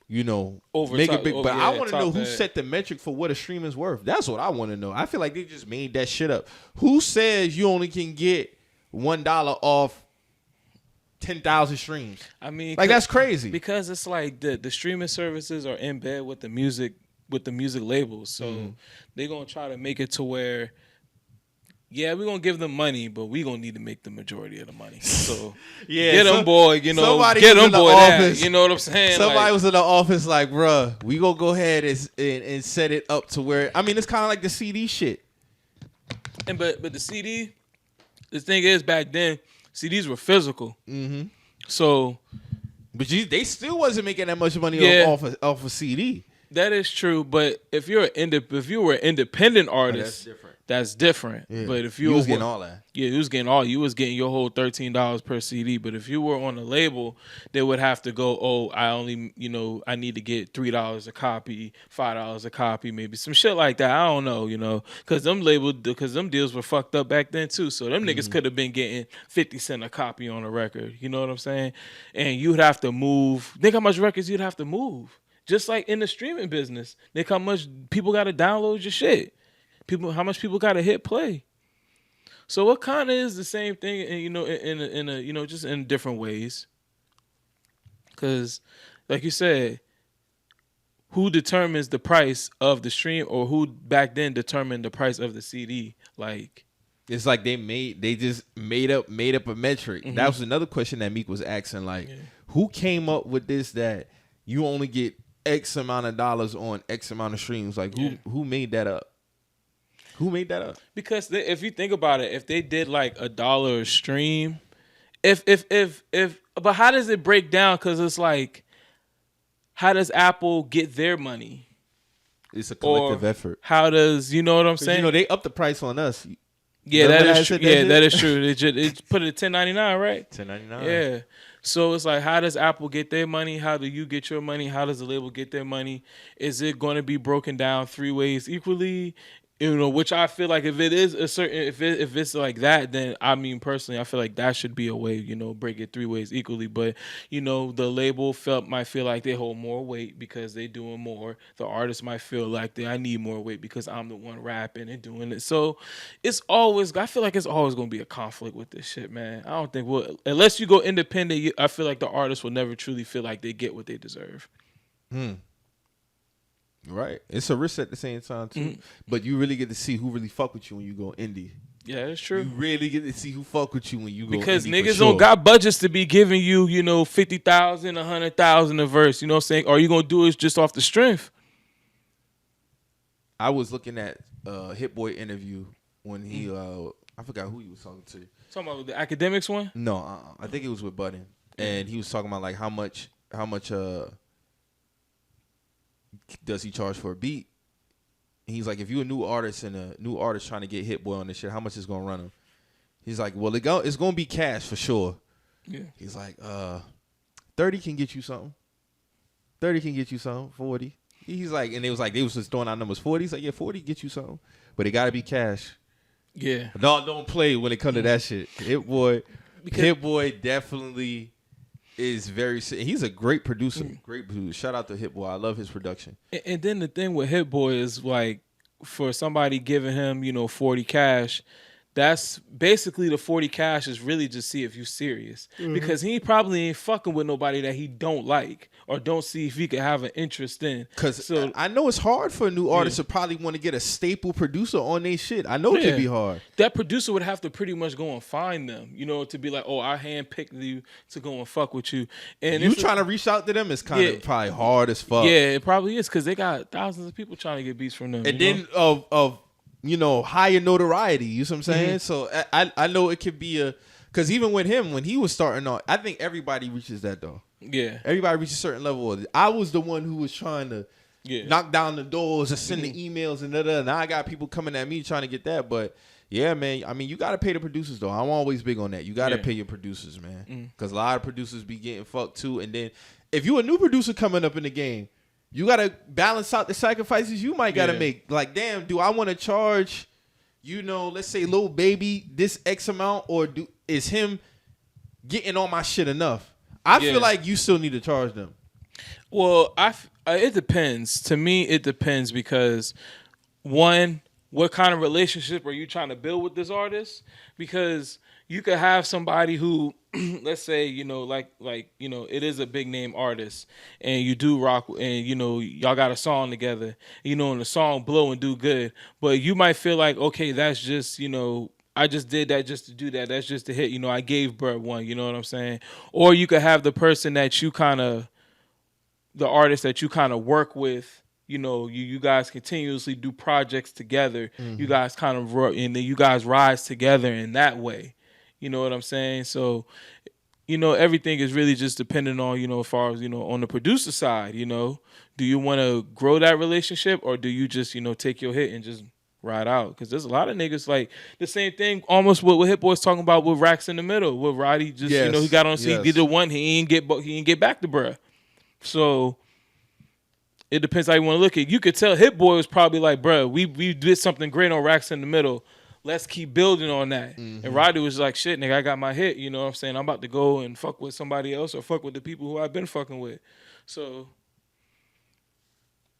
make it big. But I want to know who set the metric for what a stream is worth. That's what I want to know. I feel like they just made that shit up. Who says you only can get $1 off 10,000 streams? I mean, like that's crazy. Because it's like the streaming services are in bed with the music labels, so they're gonna try to make it to where, we're gonna give them money, but we gonna need to make the majority of the money. So get them boy, get them boy that. You know what I'm saying? Somebody was in the office like, bruh, we gonna go ahead and set it up to where it's kind of like the CD shit. And but the CD, the thing is back then, CDs were physical. Mm-hmm. So, but they still wasn't making that much money off a CD. That is true, but if you were an independent artist, that's different. Yeah. But if you was getting all that, you was getting your whole $13 per CD. But if you were on a label, they would have to go, I only, I need to get $3 a copy, $5 a copy, maybe some shit like that. I don't know, because them deals were fucked up back then too. So them niggas could have been getting 50 cents a copy on a record. You know what I'm saying? And you'd have to move. Think how much records you'd have to move. Just like in the streaming business, think how much people got to download your shit. How much people got to hit play. So it kind of is the same thing, in just in different ways. Because, like you said, who determines the price of the stream, or who back then determined the price of the CD? Like, it's like they just made up a metric. That was another question that Meek was asking. Like, who came up with this that you only get X amount of dollars on X amount of streams? Like, who made that up? Who made that up? Because if you think about it, if they did like $1 a stream, if But how does it break down? Because it's like, how does Apple get their money? It's a collective effort. How does, you know what I'm saying? You know, they up the price on us. Yeah, that is true. Yeah, that is true. It put it at $10.99, right? $10.99. Yeah. So it's like, how does Apple get their money? How do you get your money? How does the label get their money? Is it going to be broken down 3 ways equally? You know, which I feel like if it is a certain, if it's like that, then I mean personally, I feel like that should be a way, you know, break it 3 ways equally. But you know, the label might feel like they hold more weight because they doing more. The artist might feel like I need more weight because I'm the one rapping and doing it. So I feel like it's always going to be a conflict with this shit, man. I don't think unless you go independent, I feel like the artist will never truly feel like they get what they deserve. Right. It's a risk at the same time, too. But you really get to see who really fuck with you when you go indie. Yeah, that's true. You really get to see who fuck with you when you go because indie. Because niggas don't got budgets to be giving you, you know, 50,000, 100,000 a verse. You know what I'm saying? Or you going to do it just off the strength? I was looking at Hit Boy interview when he, I forgot who he was talking to. Talking about the academics one? No, I think it was with Budden. And he was talking about, like, how much does he charge for a beat? And he's like, if you're a new artist and a new artist trying to get Hit Boy on this shit, how much is gonna run him? He's like, well, it's gonna be cash for sure. Yeah. He's like, 30 can get you something. 30 can get you something. 40. He's like, and it was like they was just throwing out numbers. 40. He's like, yeah, 40 get you something, but it gotta be cash. Yeah. Don't play when it comes to that shit. Hit Boy definitely is he's a great producer. Great producer. Shout out to Hit Boy. I love his production. And then the thing with Hit Boy is like, for somebody giving him, you know, 40 cash, that's basically the 40 cash is really just see if you serious. Because he probably ain't fucking with nobody that he don't like or don't see if he could have an interest in. Because I know it's hard for a new artist to probably want to get a staple producer on their shit. I know it can be hard. That producer would have to pretty much go and find them, you know, to be like, oh, I handpicked you to go and fuck with you. And you trying to reach out to them is kind of probably hard as fuck. Yeah, it probably is because they got thousands of people trying to get beats from them. And then of you know, higher notoriety. You know what I'm saying? So I know it could be because even with him, when he was starting off, I think everybody reaches that though. Yeah. Everybody reaches a certain level of it. I was the one who was trying to knock down the doors and send the emails and now I got people coming at me trying to get that. But yeah, man, I mean, you got to pay the producers though. I'm always big on that. You got to pay your producers, man. Because a lot of producers be getting fucked too. And then if you a new producer coming up in the game, you got to balance out the sacrifices you might got to make. Like, damn, do I want to charge, you know, let's say Lil Baby this X amount, or is him getting on my shit enough? I feel like you still need to charge them. Well, it depends. To me, it depends because, one, what kind of relationship are you trying to build with this artist? Because you could have somebody who, let's say, you know, like you know, it is a big name artist, and you do rock, and you know, y'all got a song together, you know, and the song blow and do good, but you might feel like, okay, that's just, you know, I just did that just to do that. That's just a hit, you know. I gave Bert one, you know what I'm saying? Or you could have the person that the artist that you kind of work with. You know, you guys continuously do projects together. You guys kind of and then you guys rise together in that way. You know what I'm saying? So, you know, everything is really just dependent on, you know, as far as, you know, on the producer side, you know, do you want to grow that relationship, or do you just, you know, take your hit and just ride out? Because there's a lot of niggas like the same thing almost what Hit Boy's talking about with Racks in the Middle, with Roddy just, you know, he got on he did the one, he ain't get back to bruh. So it depends how you want to look at it. You could tell Hit Boy was probably like, bruh, we did something great on Racks in the Middle. Let's keep building on that. And Roddy was like, shit, nigga, I got my hit. You know what I'm saying? I'm about to go and fuck with somebody else or fuck with the people who I've been fucking with. So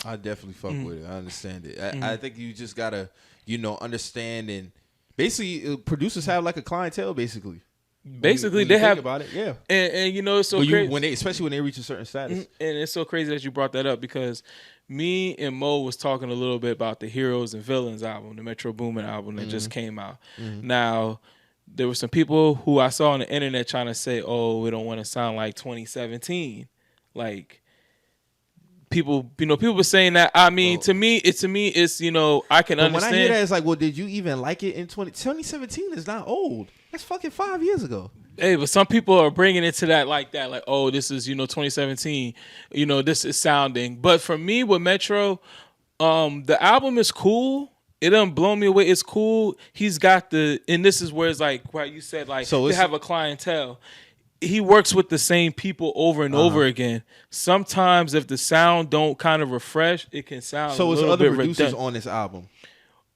I definitely fuck with it. I understand it. I think you just got to, you know, understand, and basically producers have like a clientele basically. Basically, when they you have about it, yeah. And you know, it's so crazy especially when they reach a certain status. And it's so crazy that you brought that up because me and Mo was talking a little bit about the Heroes and Villains album, the Metro Boomin album that just came out. Now, there were some people who I saw on the internet trying to say, "Oh, we don't want to sound like 2017." Like people were saying that. I mean, to me, it's you know, I can understand. When I hear that, it's like, well, did you even like it in 2017? Is not old. That's fucking 5 years ago. Hey, but some people are bringing it to that, like, oh, this is 2017, this is sounding. But for me with Metro, the album is cool. It doesn't blow me away. It's cool. He's got and this is where it's like what you said, like so to have a clientele. He works with the same people over and over again. Sometimes if the sound don't kind of refresh, it can sound a little bit redundant. So is other producers on this album?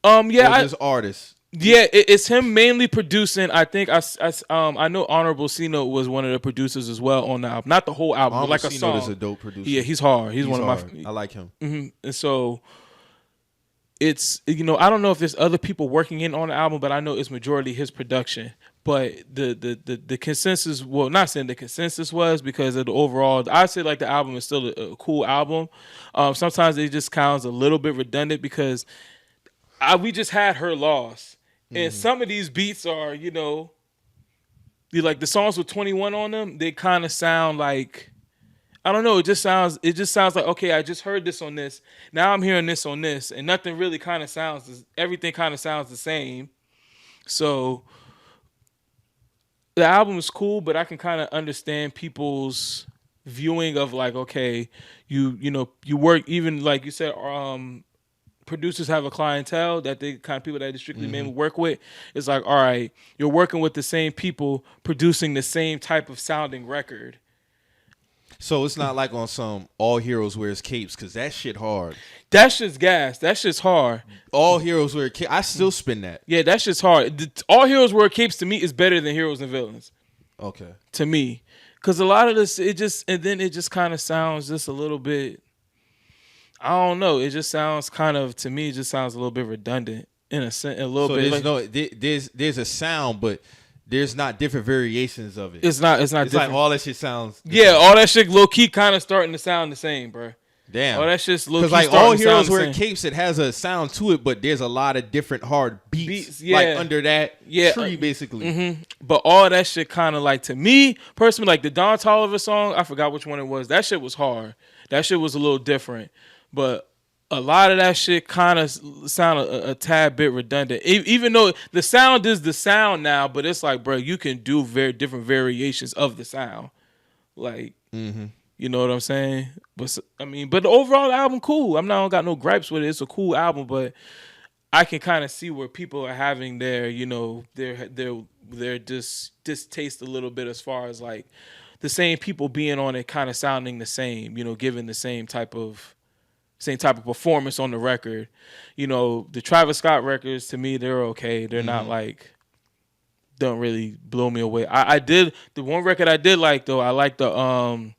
Yeah, or just artists. Yeah, it's him mainly producing. I think I know Honorable Cino was one of the producers as well on the album. Not the whole album, but like a song. Is a dope producer. Yeah, he's hard. He's one hard. of my. I like him. Mm-hmm. And so it's I don't know if there's other people working in on the album, but I know it's majority his production. But the consensus, well, not saying the consensus was because of the overall. I say like the album is still a cool album. Sometimes it just sounds a little bit redundant because we just had Her Loss. And some of these beats are, like the songs with 21 on them, they kind of sound like, I don't know, it just sounds like, okay, I just heard this on this. Now I'm hearing this on this. And nothing really kind of everything kind of sounds the same. So the album is cool, but I can kind of understand people's viewing of like, okay, you work, even like you said, producers have a clientele that they kind of people that they strictly mainly work with. It's like, all right, you're working with the same people producing the same type of sounding record. So it's not like on some All Heroes Wears Capes, because that shit hard. That shit's gas. That shit's hard. All Heroes Wear Capes. I still spin that. Yeah, that shit's hard. All Heroes Wear Capes to me is better than Heroes and Villains. Okay. To me. Because a lot of this, it just kind of sounds just a little bit, I don't know. It just sounds to me, it just sounds a little bit redundant in a little bit. There's a sound, but there's not different variations of it. It's not It's different. like all that shit sounds different. Yeah, all that shit low key kind of starting to sound the same, bro. Damn. All that shit's low key. Because like All Heroes Wear Capes, it has a sound to it, but there's a lot of different hard beats like under that tree, basically. Mm-hmm. But all that shit kind of like, to me personally, like the Don Toliver song, I forgot which one it was. That shit was hard. That shit was a little different. But a lot of that shit kind of sound a tad bit redundant. Even though the sound is the sound now, but it's like, bro, you can do very different variations of the sound. Like, you know what I'm saying? But but the overall album, cool. I don't got no gripes with it. It's a cool album, but I can kind of see where people are having their, their distaste a little bit as far as like the same people being on it kind of sounding the same, giving the same type of performance on the record. The Travis Scott records, to me, they're okay. They're not like, don't really blow me away. I did, the one record I did like though, I like the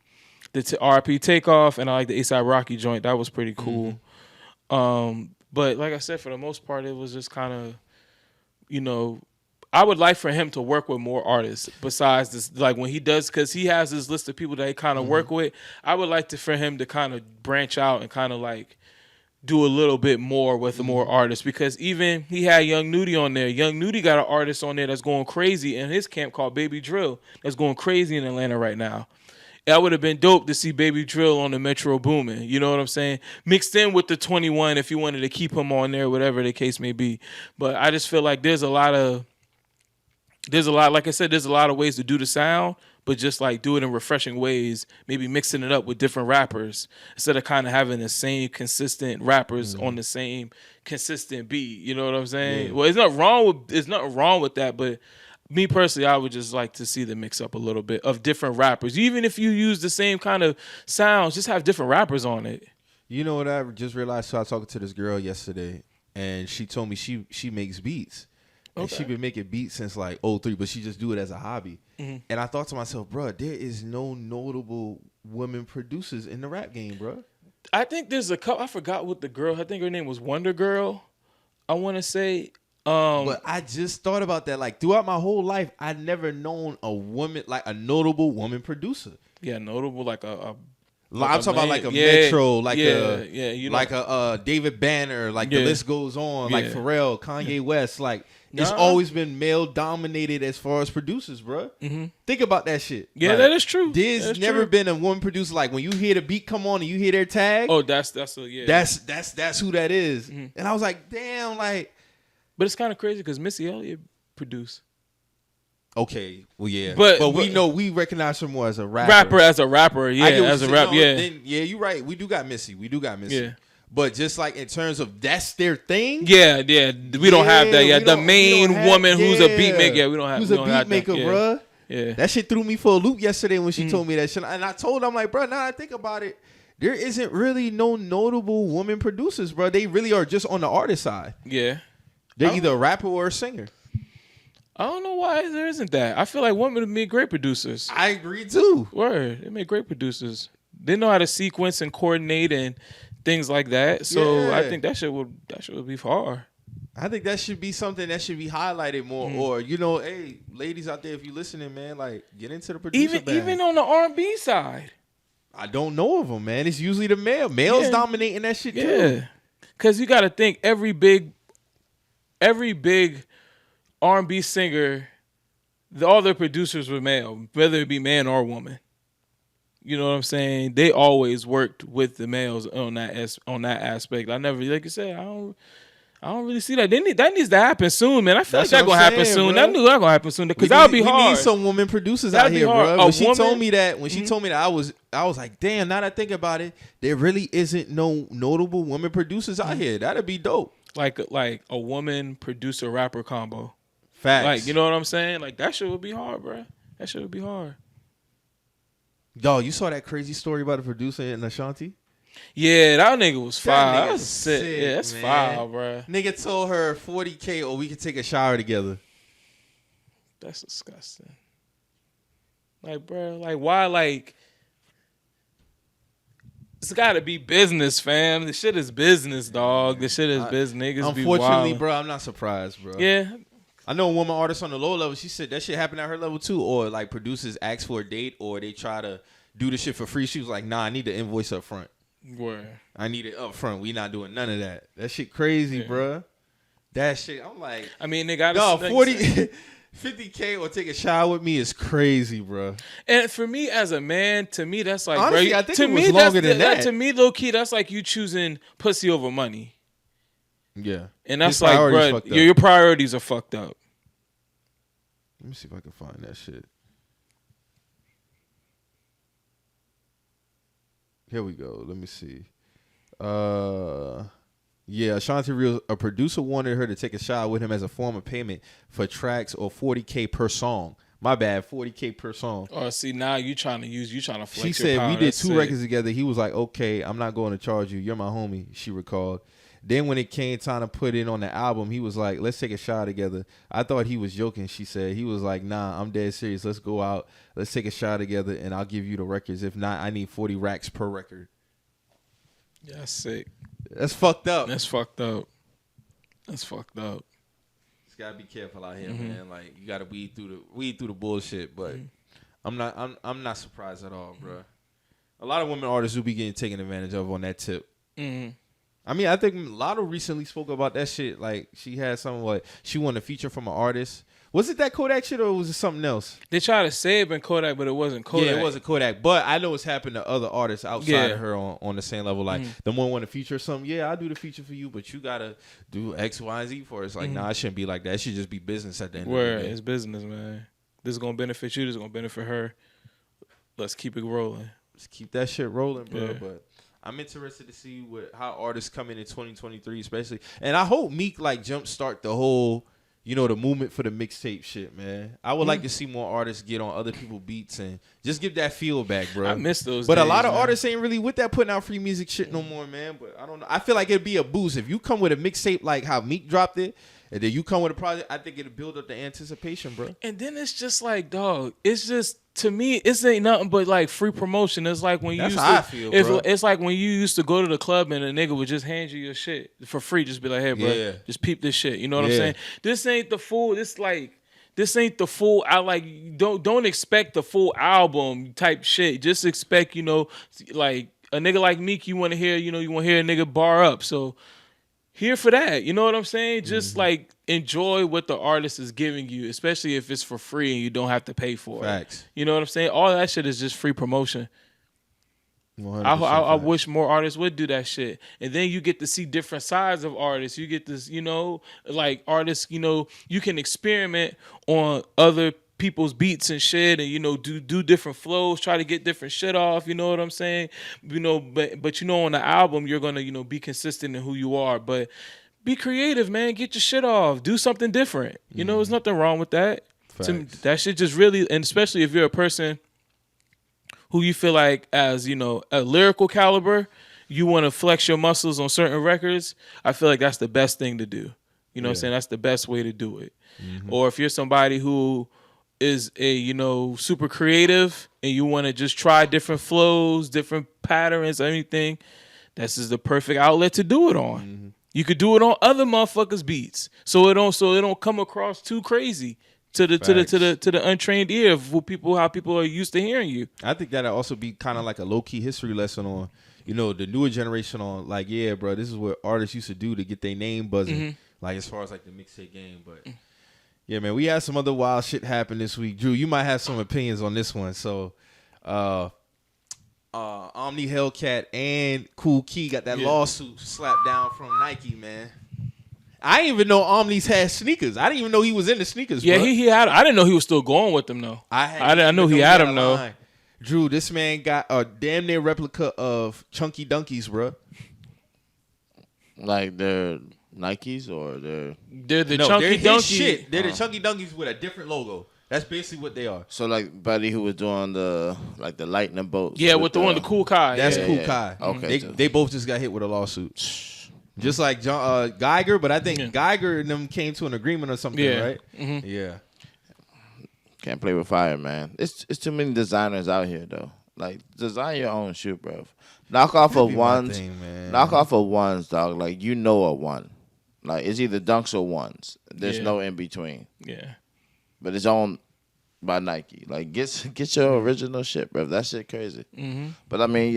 RP Takeoff, and I like the A$AP Rocky joint. That was pretty cool. But like I said, for the most part, it was just kind of, I would like for him to work with more artists besides this, like when he does, because he has this list of people that he kind of work with. I would like for him to kind of branch out and kind of like do a little bit more with more artists, because even he had Young Nudie on there. Young Nudie got an artist on there that's going crazy in his camp called Baby Drill, that's going crazy in Atlanta right now. That would have been dope to see Baby Drill on the Metro booming. You know what I'm saying? Mixed in with the 21 if you wanted to keep him on there, whatever the case may be. But I just feel like there's a lot, like I said, there's a lot of ways to do the sound, but just like do it in refreshing ways, maybe mixing it up with different rappers instead of kind of having the same consistent rappers on the same consistent beat. You know what I'm saying? Yeah. Well, there's nothing wrong with that, but me personally, I would just like to see the mix up a little bit of different rappers. Even if you use the same kind of sounds, just have different rappers on it. You know what I just realized? So I was talking to this girl yesterday, and she told me she makes beats. And she been making beats since like 03, but she just do it as a hobby. And I thought to myself, bro, there is no notable women producers in the rap game, bro. I think there's a couple. I forgot what the girl, I think her name was Wonder Girl, I want to say. But I just thought about that. Like throughout my whole life, I never known a woman, like a notable woman producer. Yeah, notable like I'm talking about like a Metro, like a David Banner, like the list goes on, like Pharrell, Kanye West, like it's always been male dominated as far as producers, bro. Think about that shit. Yeah, like, that is true. There's never been a woman producer like when you hear the beat come on and you hear their tag. Oh, that's who that is. And I was like, damn, like. But it's kind of crazy because Missy Elliott produced. Okay, well, yeah, but we recognize her more as a rapper. As a rapper, yeah, as a rapper, yeah. Then, yeah, you're right. We do got Missy. Yeah. But just like in terms of that's their thing. Yeah. We don't have that. Yeah, the main woman who's a beat maker. Yeah, we don't have. Who's a beat maker, bruh? Yeah. That shit threw me for a loop yesterday when she told me that shit. And I told her, I'm like, bro, now I think about it, there isn't really no notable woman producers, bro. They really are just on the artist side. Yeah. They're either a rapper or a singer. I don't know why there isn't that. I feel like women make great producers. I agree too. Word. They make great producers. They know how to sequence and coordinate and things like that. So I think that shit would be far. I think that should be something that should be highlighted more. Or, hey, ladies out there, if you listening, man, like get into the producer bag. Even on the R&B side. I don't know of them, man. It's usually the male. Males dominating that shit too. Yeah. Because you got to think every big R&B singer, all their producers were male, whether it be man or woman. You know what I'm saying? They always worked with the males on that aspect. I never, like you said, I don't really see that. That needs to happen soon, man. I feel like that's gonna happen soon. Bro. That gonna happen soon because that would be hard. We need some women producers out here, bro. When she told me that, I was like, damn. Now that I think about it, there really isn't no notable women producers out here. That'd be dope. Like a woman producer rapper combo. Facts. Like, you know what I'm saying? Like that shit would be hard, bro. That shit would be hard. Dog, you saw that crazy story about the producer in Ashanti? Yeah, that nigga was foul. That was sick. Yeah, that's foul, bro. Nigga told her $40K or we could take a shower together. That's disgusting. Like, bro, like why? Like, it's got to be business, fam. This shit is business, dog. This shit is business. Niggas be wild. Unfortunately, bro, I'm not surprised, bro. Yeah. I know a woman artist on the low level, she said that shit happened at her level too. Or like producers ask for a date or they try to do the shit for free. She was like, nah, I need the invoice up front. Where? I need it up front. We not doing none of that. That shit crazy, bro. That shit, I'm like, I mean, they got no 50K or take a shower with me is crazy, bro. And for me as a man, to me that's like, honestly, bro, I think it was longer than that. To me, low key, that's like you choosing pussy over money. Yeah, and that's like, bro, your priorities are fucked up. Let me see if I can find that shit. Here we go. Let me see. Yeah, Ashanti Real, a producer wanted her to take a shower with him as a form of payment for tracks or $40K per song. My bad, $40K per song. Oh, see, now you trying to flex she your said power. We did two records together. He was like, okay, I'm not going to charge you. You're my homie, she recalled. Then when it came time to put it on the album, he was like, let's take a shot together. I thought he was joking, she said. He was like, nah, I'm dead serious. Let's go out. Let's take a shot together, and I'll give you the records. If not, I need 40 racks per record. Yeah, that's sick. That's fucked up. That's fucked up. Just gotta be careful out here, man. Like you gotta weed through the bullshit. But I'm not surprised at all, bro. A lot of women artists do be getting taken advantage of on that tip. Mm-hmm. I mean, I think Lotto recently spoke about that shit. Like she had something like she wanted a feature from an artist. Was it that Kodak shit or was it something else? They tried to say it been Kodak, but it wasn't Kodak. Yeah, it wasn't Kodak. But I know it's happened to other artists outside of her on the same level. Like the one want to feature something. Yeah, I'll do the feature for you, but you gotta do X, Y, and Z for us. Like, nah, it shouldn't be like that. It should just be business at the end of the day. It's business, man. This is gonna benefit you. This is gonna benefit her. Let's keep it rolling. Let's keep that shit rolling, bro. Yeah. But I'm interested to see how artists come in 2023, especially. And I hope Meek like jumpstart the whole, the movement for the mixtape shit, man. I would like to see more artists get on other people's beats and just give that feel back, bro. I miss those But days, a lot of man. artists ain't really with that putting out free music shit no more, man. But I don't know. I feel like it'd be a boost. If you come with a mixtape like how Meek dropped it, and then you come with a project, I think it'll build up the anticipation, bro. And then it's just like, dog, it's just, to me, it ain't nothing but like free promotion. It's like when you used I feel, bro. It's like when you used to go to the club and a nigga would just hand you your shit for free. Just be like, hey, bro, just peep this shit. You know what I'm saying? This ain't the full. This ain't the full. Don't expect the full album type shit. Just expect, like a nigga like Meek. You want to hear, you want to hear a nigga bar up. So here for that. You know what I'm saying? Just like enjoy what the artist is giving you, especially if it's for free and you don't have to pay for Facts. it. You know what I'm saying? All that shit is just free promotion. I wish more artists would do that shit. And then you get to see different sides of artists. You get this, like artists, you can experiment on other people's beats and shit, and do different flows, try to get different shit off. You know what I'm saying? But on the album you're gonna be consistent in who you are, but be creative, man. Get your shit off. Do something different. There's nothing wrong with that. To me, that shit just really, and especially if you're a person who you feel like as a lyrical caliber, you want to flex your muscles on certain records. I feel like that's the best thing to do. You know what I'm saying? That's the best way to do it. Mm-hmm. Or if you're somebody who is a super creative and you want to just try different flows, different patterns, anything, this is the perfect outlet to do it on. Mm-hmm. You could do it on other motherfuckers' beats, so it don't come across too crazy to the untrained ear of how people are used to hearing you. I think that'll also be kind of like a low key history lesson on the newer generation on like, yeah, bro, this is what artists used to do to get their name buzzing. Mm-hmm. Like as far as like the mixtape game, but yeah, man, we had some other wild shit happen this week. Drew, you might have some opinions on this one. So, Omni Hellcat and Kool Kiy got that lawsuit slapped down from Nike, man. I didn't even know Omni's had sneakers. I didn't even know he was in the sneakers. Yeah, bro. he had. I didn't know he was still going with them though. I knew he had them though. Drew, this man got a damn near replica of Chunky Dunkies, bro. Like they're Nikes or they're the Chunky Dunkies. Shit. They're the Chunky Dunkies with a different logo. That's basically what they are. So like buddy who was doing the lightning bolts. Yeah, with the Kool Kiy. That's Kool Kiy. Okay. They both just got hit with a lawsuit. Just like Geiger, but I think Geiger and them came to an agreement or something, right? Mm-hmm. Yeah. Can't play with fire, man. It's too many designers out here though. Like design your own shit, bro. Knock off of ones. Knock off of ones, dog. Like a one. Like it's either dunks or ones. There's no in between. Yeah. But it's owned by Nike. Like get your original shit, bro. That shit crazy. Mm-hmm. But I mean,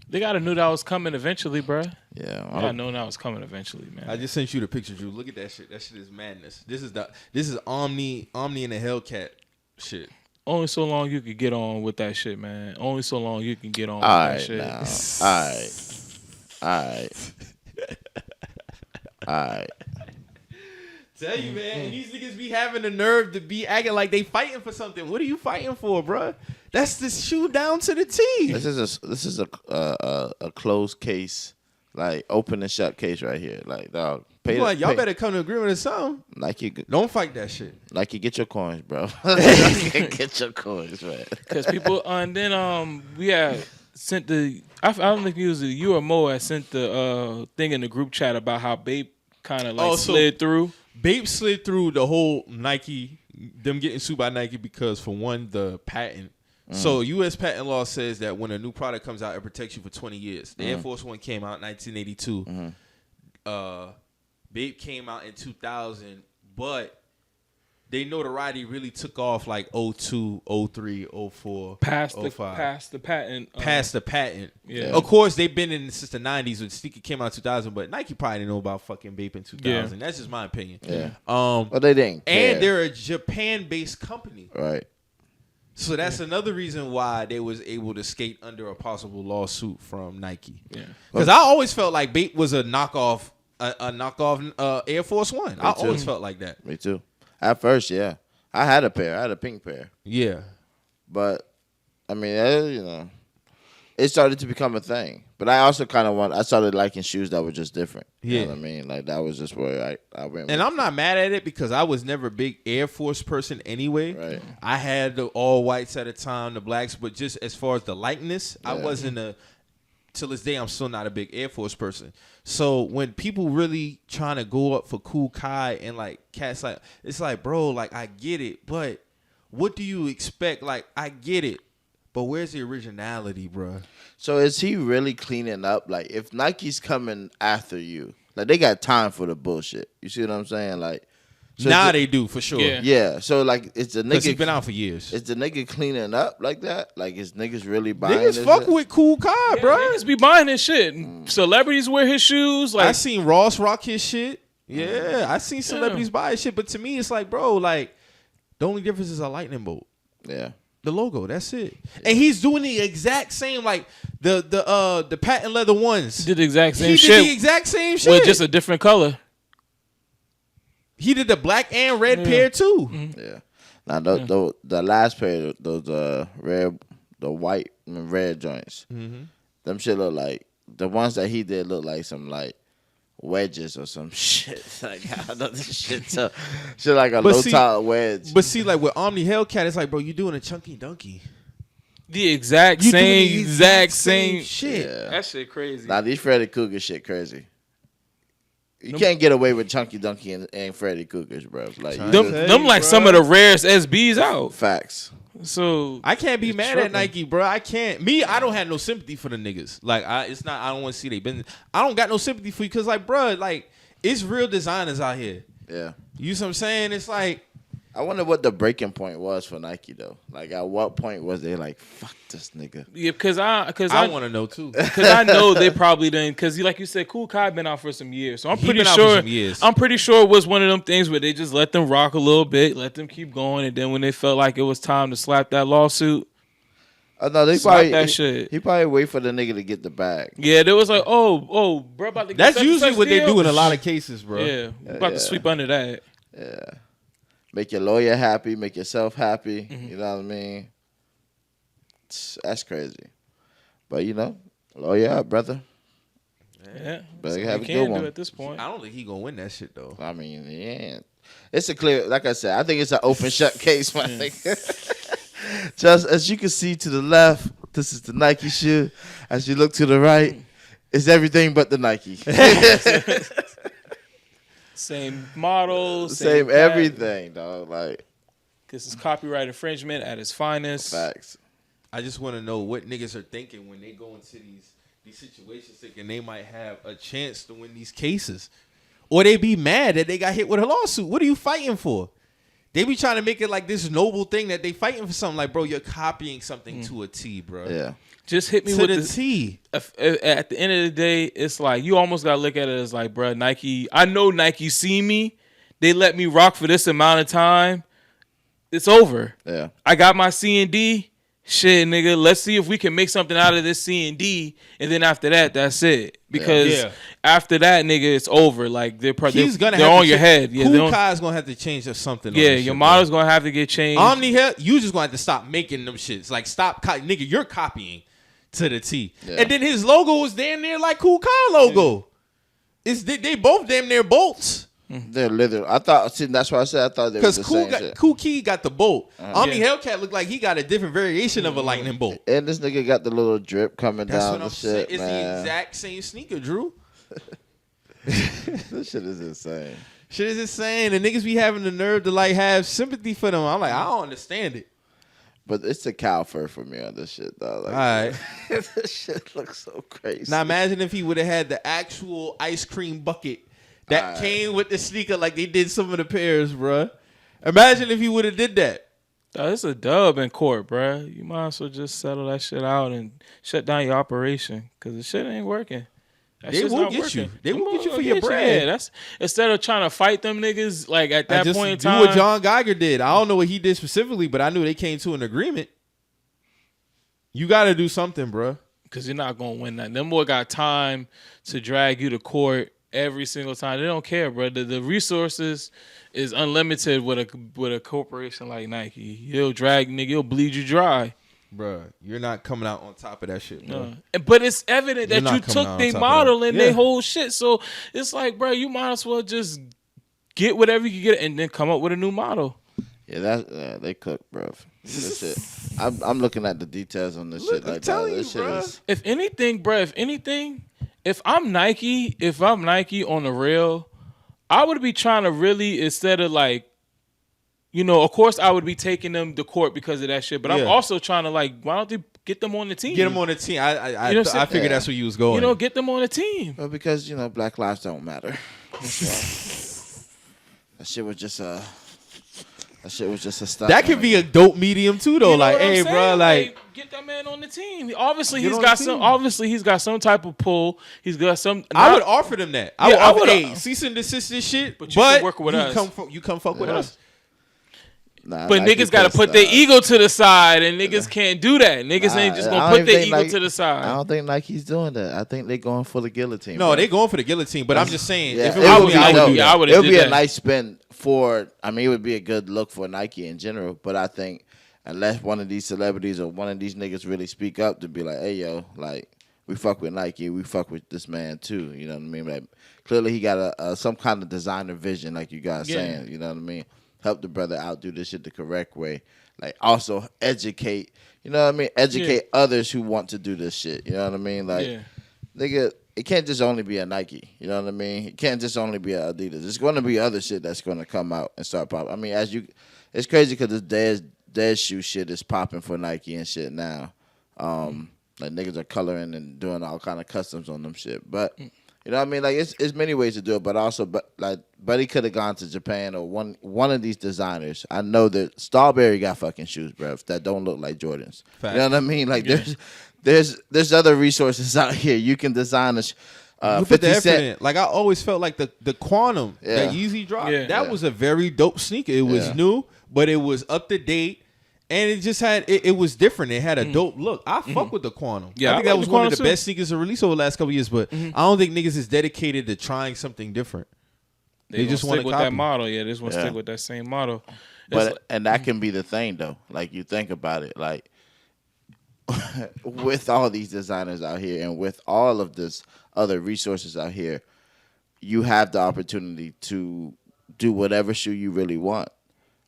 they gotta knew that was coming eventually, bro. Yeah. I known that was coming eventually, man. I just sent you the picture, Drew. Look at that shit. That shit is madness. This is Omni and the Hellcat shit. Only so long you could get on with that shit, man. Only so long you can get on with that shit. All right. Tell you, man, these niggas be having the nerve to be acting like they fighting for something. What are you fighting for, bro? That's the shoe down to the T. This is a closed case, like open and shut case right here. Like dog, y'all better come to agreement or something. Nike, don't fight that shit. Nike, get your coins, bro. Get your coins, man. Because people, and then we had sent I don't think it was you or Mo had sent the thing in the group chat about how Bape kind of slid through. Bape slid through the whole Nike, them getting sued by Nike because for one, the patent. So U.S. patent law says that when a new product comes out, it protects you for 20 years. The Air Force One came out in 1982. Bape came out in 2000, but they notoriety really took off like 02, 03, 04, past 05. Past the patent. Past the patent. Yeah. Of course, they've been in since the 90s when sneaker came out in 2000, but Nike probably didn't know about fucking Bape in 2000. Yeah. That's just my opinion. Yeah. But they didn't care. And they're a Japan-based company. Right. So that's another reason why they was able to skate under a possible lawsuit from Nike. Yeah. Because I always felt like Bape was a knockoff Air Force One. I always felt like that. Me too. At first, yeah. I had a pair. I had a pink pair. Yeah. But, I mean, it started to become a thing. But I also I started liking shoes that were just different. Yeah. You know what I mean? Like, that was just where I went. And I'm not mad at it because I was never a big Air Force person anyway. Right. I had the all whites at a time, the blacks, but just as far as the likeness, I wasn't till this day, I'm still not a big Air Force person. So when people really trying to go up for Kool Kiy and like cats, like it's like, bro, like I get it, but what do you expect? Like I get it, but where's the originality, bro? So is he really cleaning up? Like if Nike's coming after you, like they got time for the bullshit. You see what I'm saying? Like. So they do for sure. Yeah. So like, it's the nigga. Because he's been out for years. Is the nigga cleaning up like that? Like, is niggas really buying? Niggas fuck with Kool Kiy, bro. Niggas be buying his shit. Celebrities wear his shoes. Like I seen Ross rock his shit. Yeah, I seen celebrities buy his shit. But to me, it's like, bro, like the only difference is a lightning bolt. Yeah. The logo, that's it. Yeah. And he's doing the exact same, like the patent leather ones. Did the exact same shit. He did the exact same shit with just a different color. He did the black and red pair too. Yeah. Now the last pair of those white and red joints. Them shit look like the ones that he did look like some like wedges or some shit. Like I don't know this shit. So shit like a low top wedge. But see, like with Omni Hellcat, it's like, bro, you doing a chunky donkey. The exact same shit. Yeah. That shit crazy. Now these Freddy Krueger shit crazy. You can't get away with Chunky Donkey and Freddy Krueger's, bro. Like them like some of the rarest SBs out. Facts. So I can't be mad at Nike, bro. I can't. I don't have no sympathy for the niggas. Like I don't want to see they business. I don't got no sympathy for you because, like, bro, like it's real designers out here. Yeah. You see what I'm saying? It's like. I wonder what the breaking point was for Nike though. Like, at what point was they like, "Fuck this nigga"? Yeah, because I want to know too. Because I know they probably didn't. Because like you said, Kool Kiy been out for some years, so I'm pretty sure. I'm pretty sure it was one of them things where they just let them rock a little bit, let them keep going, and then when they felt like it was time to slap that lawsuit, no, they slap that shit. He probably wait for the nigga to get the bag. Yeah, they was like, oh, bro, about to get that's usually what they do in a lot of cases, bro. Yeah, about to sweep under that. Yeah. Make your lawyer happy, make yourself happy. You know what I mean? That's crazy. But, lawyer up, brother. Yeah. Better have a good one. At this point. I don't think he gonna win that shit, though. I mean, yeah. It's a clear, like I said, I think it's an open shut case, my nigga. Just as you can see to the left, this is the Nike shoe. As you look to the right, it's everything but the Nike. Same model, same everything, dog. Like, this is copyright infringement at its finest. Facts. I just want to know what niggas are thinking when they go into these situations, thinking they might have a chance to win these cases, or they be mad that they got hit with a lawsuit. What are you fighting for? They be trying to make it like this noble thing that they fighting for something. Like, bro, you're copying something to a T, bro. Yeah. Just hit me to with the T. At the end of the day, it's like you almost gotta look at it as like, bro, Nike. I know Nike see me. They let me rock for this amount of time. It's over. Yeah. I got my C&D. Shit, nigga. Let's see if we can make something out of this C&D, and then after that, that's it. Because after that, nigga, it's over. Like they're on your head. Yeah, Kool Kiy's gonna have to change something. Yeah, your model's gonna have to get changed. Omni Hell, you just gonna have to stop making them shits. Like stop, nigga. You're copying to the T. Yeah. And then his logo was damn near like Kool Kiy logo. They both damn near bolts. They're literally. I thought. See, that's why I said I thought they were the same shit. Kool Kiy got the bolt. Omni Hellcat looked like he got a different variation of a lightning bolt. And this nigga got the little drip coming down the shit. It's the exact same sneaker, Drew. This shit is insane. Shit is insane. The niggas be having the nerve to like have sympathy for them. I'm like, I don't understand it. But it's the cow fur for me on this shit, though. Like, all right. This shit looks so crazy. Now imagine if he would have had the actual ice cream bucket that came with the sneaker like they did some of the pairs, bruh. Imagine if he would have did that. It's a dub in court, bruh. You might as well just settle that shit out and shut down your operation because the shit ain't working. They will get you. They will get you for your bread. Yeah, that's instead of trying to fight them niggas. Like at that point in time, do what John Geiger did. I don't know what he did specifically, but I knew they came to an agreement. You got to do something, bro. Because you're not gonna win that. Them boy got time to drag you to court every single time. They don't care, bro. The resources is unlimited with a corporation like Nike. He'll drag nigga. He'll bleed you dry. Bruh, you're not coming out on top of that shit, bro. But it's evident that you took their model and their whole shit. So it's like, bro, you might as well just get whatever you can get and then come up with a new model. Yeah, they cook, bro. This shit. I'm looking at the details on this shit. Like this shit is... If anything, bro, if I'm Nike on the real, I would be trying to really, instead of like, of course I would be taking them to court because of that shit. But I'm also trying to like, why don't they get them on the team? Get them on the team. I figured that's where you was going. Get them on the team. Well, because Black lives don't matter. That shit was just a. That shit was just a stuff. That could be a dope medium too, though. Like, hey, bro, like get that man on the team. Obviously, he's got some type of pull. He's got some. I would offer them that. I would offer, cease and desist this shit. But you can work with us. You come fuck with us. Nah, but Nike niggas got to pissed, put their ego to the side, and niggas can't do that. Niggas ain't just gonna put their ego to the side. I don't think Nike's doing that. I think they're going for the guillotine. No, they going for the guillotine. But I'm just saying, if it would was me, I would do that. I would. It would be a nice spin for. I mean, it would be a good look for Nike in general. But I think unless one of these celebrities or one of these niggas really speak up to be like, hey yo, like we fuck with Nike, we fuck with this man too. You know what I mean? Like clearly he got a some kind of designer vision, like you guys saying. You know what I mean? Help the brother out, do this shit the correct way. Like also educate, you know what I mean? Educate others who want to do this shit. You know what I mean? Like, nigga, it can't just only be a Nike. You know what I mean? It can't just only be a Adidas. There's going to be other shit that's going to come out and start popping. I mean, it's crazy because this dead shoe shit is popping for Nike and shit now. Like niggas are coloring and doing all kind of customs on them shit, but. You know what I mean? Like it's many ways to do it, but also, like Buddy could have gone to Japan or one of these designers. I know that Starberry got fucking shoes, bruv, that don't look like Jordans. Fact. You know what I mean? Like there's other resources out here. You can design a. You put the effort in. Like I always felt like the Quantum that Yeezy dropped. That was a very dope sneaker. It was new, but it was up to date. And it just had, it was different. It had a dope look. I fuck with the Quantum. Yeah, I think that was one of the best sneakers to release over the last couple of years, but I don't think niggas is dedicated to trying something different. They just want to stick with that model. Yeah, they just want to stick with that same model. And that can be the thing, though. Like, you think about it. Like, with all these designers out here and with all of this other resources out here, you have the opportunity to do whatever shoe you really want.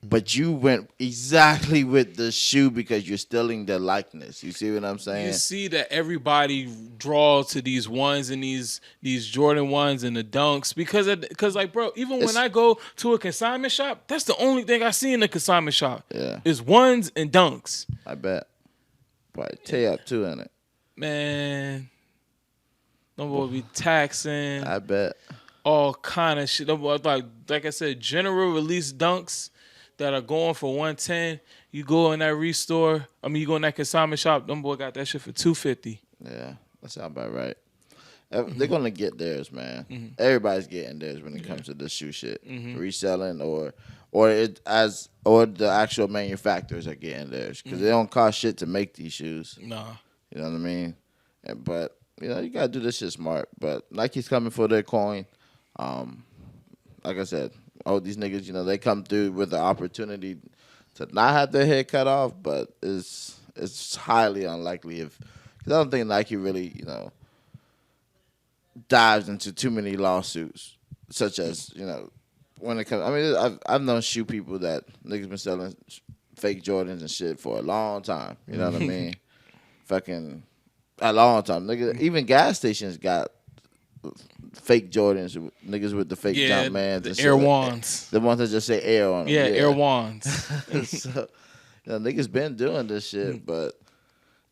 But you went exactly with the shoe because you're stealing the likeness. You see what I'm saying? You see that everybody draws to these ones and these Jordan ones and the dunks because like, bro, even when I go to a consignment shop, that's the only thing I see in the consignment shop. Yeah, is ones and dunks. I bet. Probably tear up too in it. Man, no boy be taxing. I bet. All kind of shit. Like I said, general release dunks that are going for 110. You go in that restore. I mean, you go in that consignment shop. Them boy got that shit for $250. Yeah, that sounds about right. They're gonna get theirs, man. Everybody's getting theirs when it comes to this shoe shit, reselling or the actual manufacturers are getting theirs because they don't cost shit to make these shoes. Nah, you know what I mean. But you know you gotta do this shit smart. But Nike's coming for their coin. Like I said. Oh, these niggas, you know, they come through with the opportunity to not have their head cut off, but it's highly unlikely because I don't think Nike really, you know, dives into too many lawsuits, such as, you know, when it comes. I mean, I've known shoe people that niggas been selling fake Jordans and shit for a long time. You know what I mean? Fucking a long time. Nigga, even gas stations got fake Jordans, niggas with the fake jump man, the Air Ones, the ones that just say Air on them. Yeah, Air Ones. So, you know, niggas been doing this shit, but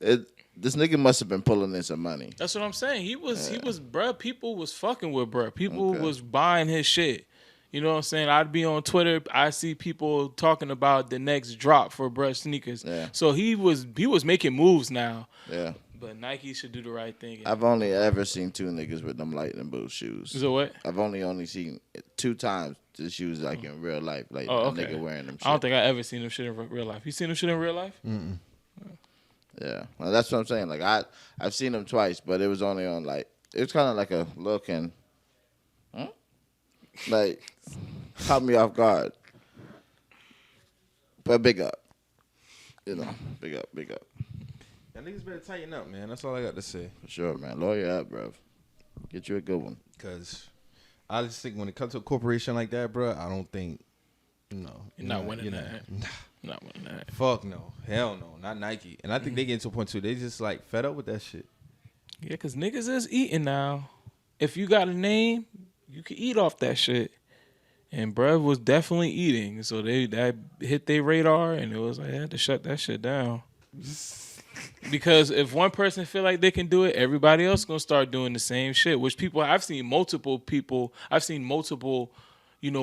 this nigga must have been pulling in some money. That's what I'm saying. He was, bruh. People was fucking with bruh. People was buying his shit. You know what I'm saying? I'd be on Twitter. I see people talking about the next drop for bruh sneakers. Yeah. So he was making moves now. Yeah. But Nike should do the right thing. I've only ever seen two niggas with them lightning bolt shoes. So what? I've only seen 2 times the shoes like in real life, like a nigga wearing them shit. I don't think I ever seen them shit in real life. You seen them shit in real life? Mm-mm. Yeah, well, that's what I'm saying. Like I've seen them twice, but it was only on like it was kind of like a look and like caught me off guard. But big up, you know, big up. Y'all niggas better tighten up, man. That's all I got to say. For sure, man. Lawyer up, bro. Get you a good one. Because I just think when it comes to a corporation like that, bro, I don't think, you're not winning that. Not winning that. Fuck no. Hell no. Not Nike. And I think they get to a point, too. They just, like, fed up with that shit. Yeah, because niggas is eating now. If you got a name, you can eat off that shit. And bruh was definitely eating. So that hit their radar, and it was like, I had to shut that shit down. Because if one person feel like they can do it, everybody else gonna start doing the same shit. Which I've seen multiple,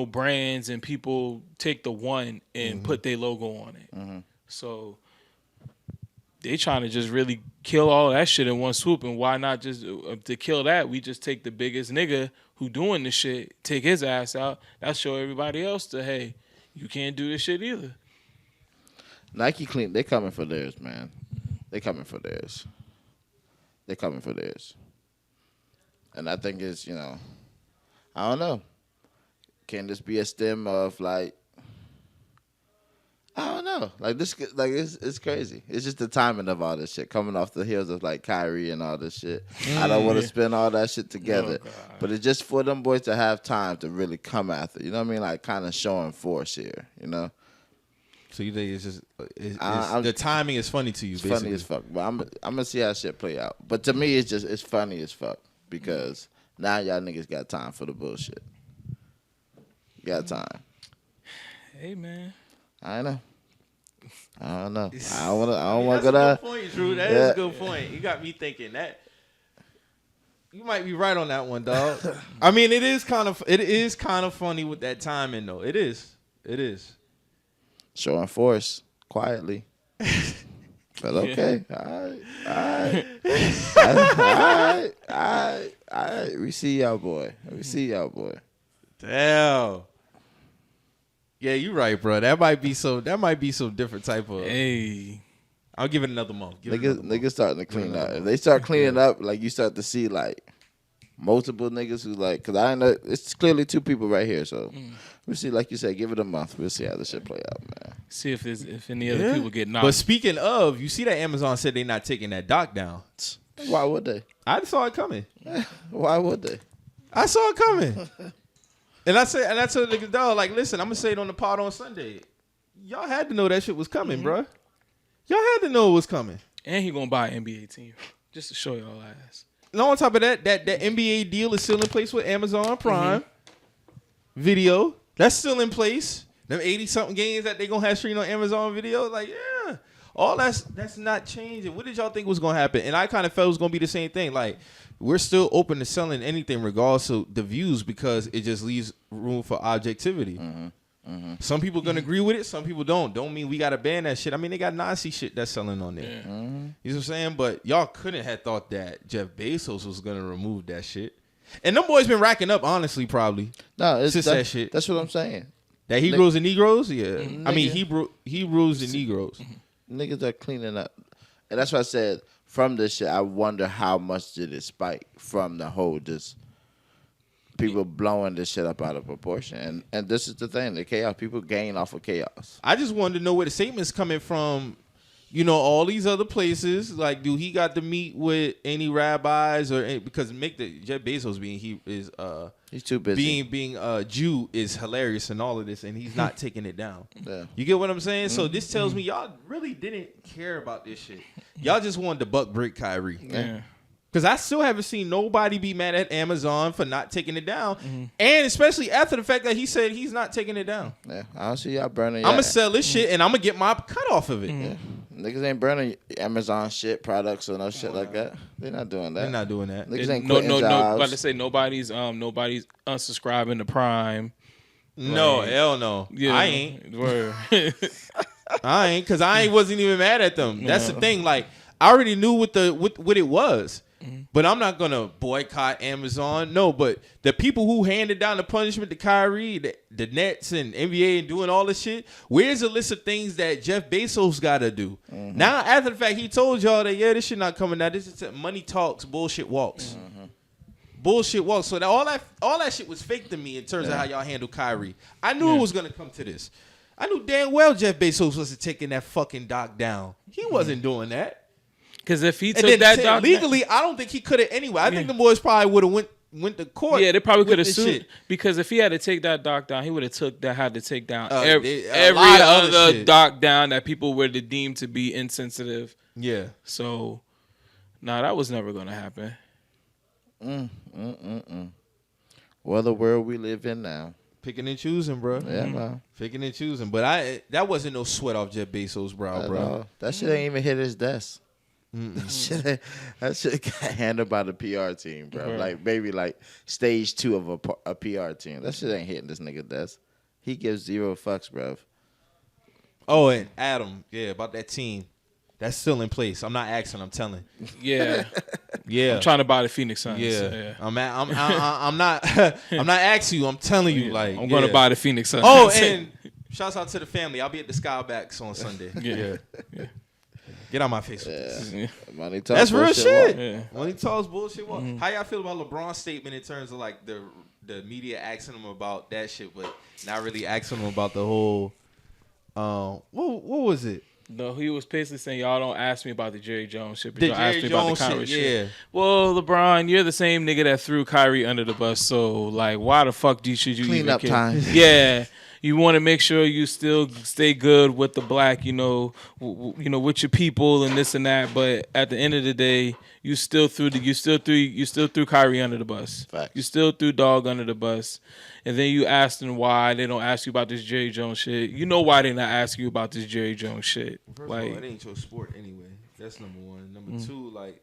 brands and people take the one and put their logo on it. Mm-hmm. So they trying to just really kill all that shit in one swoop. And why not just to kill that? We just take the biggest nigga who doing the shit, take his ass out. That show everybody else that hey, you can't do this shit either. Nike clean. They coming for theirs, man. They coming for theirs. And I think it's, I don't know. Can this be a stem of like, I don't know. Like this, like it's crazy. It's just the timing of all this shit coming off the heels of like Kyrie and all this shit. I don't want to spend all that shit together, but it's just for them boys to have time to really come after. You know what I mean? Like kind of showing force here. So you think it's just the timing is funny to you? It's basically. funny as fuck. But I'm gonna see how shit play out. But to me, it's funny as fuck because now y'all niggas got time for the bullshit. Got time. Hey man. I don't know. I don't want to go down. That's a good point, Drew. That is a good point. You got me thinking that. You might be right on that one, dog. I mean, it is kind of funny with that timing, though. It is. Showing force quietly. But okay. All right. We see y'all, boy. Damn. Yeah, you're right, bro. That might be some different type of. Hey, I'll give it another month. Niggas starting to clean up. If they start cleaning up, like you start to see like multiple niggas who like, cause I know it's clearly two people right here. So we'll see, like you said, give it a month. We'll see how this shit play out, man. See if any other people get knocked. But speaking of, you see that Amazon said they're not taking that doc down. Why would they? I saw it coming. Why would they? I saw it coming. And I told the niggas, dog, like, listen, I'm gonna say it on the pod on Sunday. Y'all had to know that shit was coming, bro. Y'all had to know it was coming. And he gonna buy an NBA team just to show y'all ass. And on top of that NBA deal is still in place with Amazon Prime Video. That's still in place. Them 80-something games that they gonna have streamed on Amazon Video, like, yeah. All that's not changing. What did y'all think was gonna happen? And I kind of felt it was gonna be the same thing. Like, we're still open to selling anything regardless of the views because it just leaves room for objectivity. Some people gonna agree with it, some people don't. Don't mean we gotta ban that shit. I mean, they got Nazi shit that's selling on there. You know what I'm saying? But y'all couldn't have thought that Jeff Bezos was gonna remove that shit. And them boys been racking up, honestly, probably. No, it's since that shit. That's what I'm saying. That Hebrews and Negroes, yeah. I mean, Hebrews and Negroes. Niggas are cleaning up, and that's why I said from this shit. I wonder how much did it spike from the whole just people blowing this shit up out of proportion. And this is the thing, the chaos. People gain off of chaos. I just wanted to know where the statement's coming from. All these other places. Like, do he got to meet with any rabbis or because Jeff Bezos he's too busy. Being Jew is hilarious and all of this, and he's not taking it down. Yeah. You get what I'm saying? So this tells me y'all really didn't care about this shit. Y'all just wanted to buck break Kyrie. Yeah. Because I still haven't seen nobody be mad at Amazon for not taking it down. And especially after the fact that he said he's not taking it down. Yeah, I don't see y'all burning. I'm going to sell this shit and I'm going to get my cut off of it. Yeah. Niggas ain't burning Amazon shit, products or no shit like that. They're not doing that. They're not doing that. Niggas ain't quitting jobs. About to say nobody's unsubscribing to Prime. No, hell no. Yeah. I ain't. Word. I ain't, because I wasn't even mad at them. That's the thing. Like, I already knew what it was. But I'm not going to boycott Amazon. No, but the people who handed down the punishment to Kyrie, the Nets and NBA and doing all this shit, where's the list of things that Jeff Bezos got to do? Now, after the fact, he told y'all that, this shit not coming out. This is money talks, bullshit walks. Bullshit walks. So that all that shit was fake to me in terms of how y'all handle Kyrie. I knew it was going to come to this. I knew damn well Jeff Bezos wasn't taking that fucking doc down. He wasn't doing that. Because if he took that doc legally, I don't think he could have anyway. I think the boys probably would have went to court. Yeah, they probably could have sued. Because if he had to take that doc down, he would have had to take down every other doc down that people were deemed to be insensitive. Yeah. So, that was never going to happen. Well, the world we live in now. Picking and choosing, bro. Yeah, man. Picking and choosing. But that wasn't no sweat off Jeff Bezos' brow, bro. That shit ain't even hit his desk. That shit got handled by the PR team, bro. Right. Like maybe like stage 2 of a PR team. That shit ain't hitting this nigga desk. He gives 0 fucks, bro. Oh, and Adam, about that team. That's still in place. I'm not asking. I'm telling. Yeah, yeah. I'm trying to buy the Phoenix Suns. Yeah, I'm not. I'm not asking you. I'm telling you. Like, I'm going to buy the Phoenix Suns. Oh, and Shouts out to the family. I'll be at the Skybacks on Sunday. Yeah. Get out my face with this. Yeah. Money talks. That's real shit. Yeah. Money talks bullshit. How y'all feel about LeBron's statement in terms of like the media asking him about that shit, but not really asking him about the whole what was it? No, he was basically saying, y'all don't ask me about the Jerry Jones shit, but The y'all ask Jerry me about the Jones Kyrie shit, shit. yeah. Well, LeBron, you're the same nigga that threw Kyrie under the bus, so like, why the fuck should you Clean even up care? time. Yeah. You want to make sure you still stay good with the black, with your people and this and that. But at the end of the day, you still threw Kyrie under the bus. Facts. You still threw Dog under the bus, and then you asked them why they don't ask you about this Jerry Jones shit. You know why they not ask you about this Jerry Jones shit. First of all, it ain't your sport anyway. That's number one. Number two, like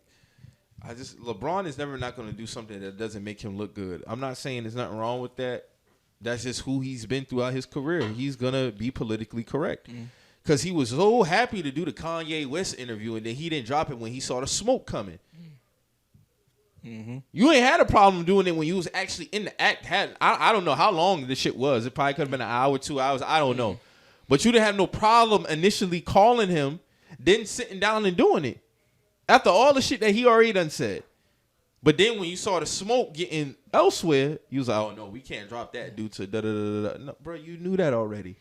LeBron is never not going to do something that doesn't make him look good. I'm not saying there's nothing wrong with that. That's just who he's been throughout his career. He's going to be politically correct. Because he was so happy to do the Kanye West interview, and then he didn't drop it when he saw the smoke coming. You ain't had a problem doing it when you was actually in the act. I don't know how long this shit was. It probably could have been an hour, 2 hours. I don't know. But you didn't have no problem initially calling him, then sitting down and doing it. After all the shit that he already done said. But then when you saw the smoke getting elsewhere, you was like, oh, no, we can't drop that due to da-da-da-da-da. No, bro, you knew that already.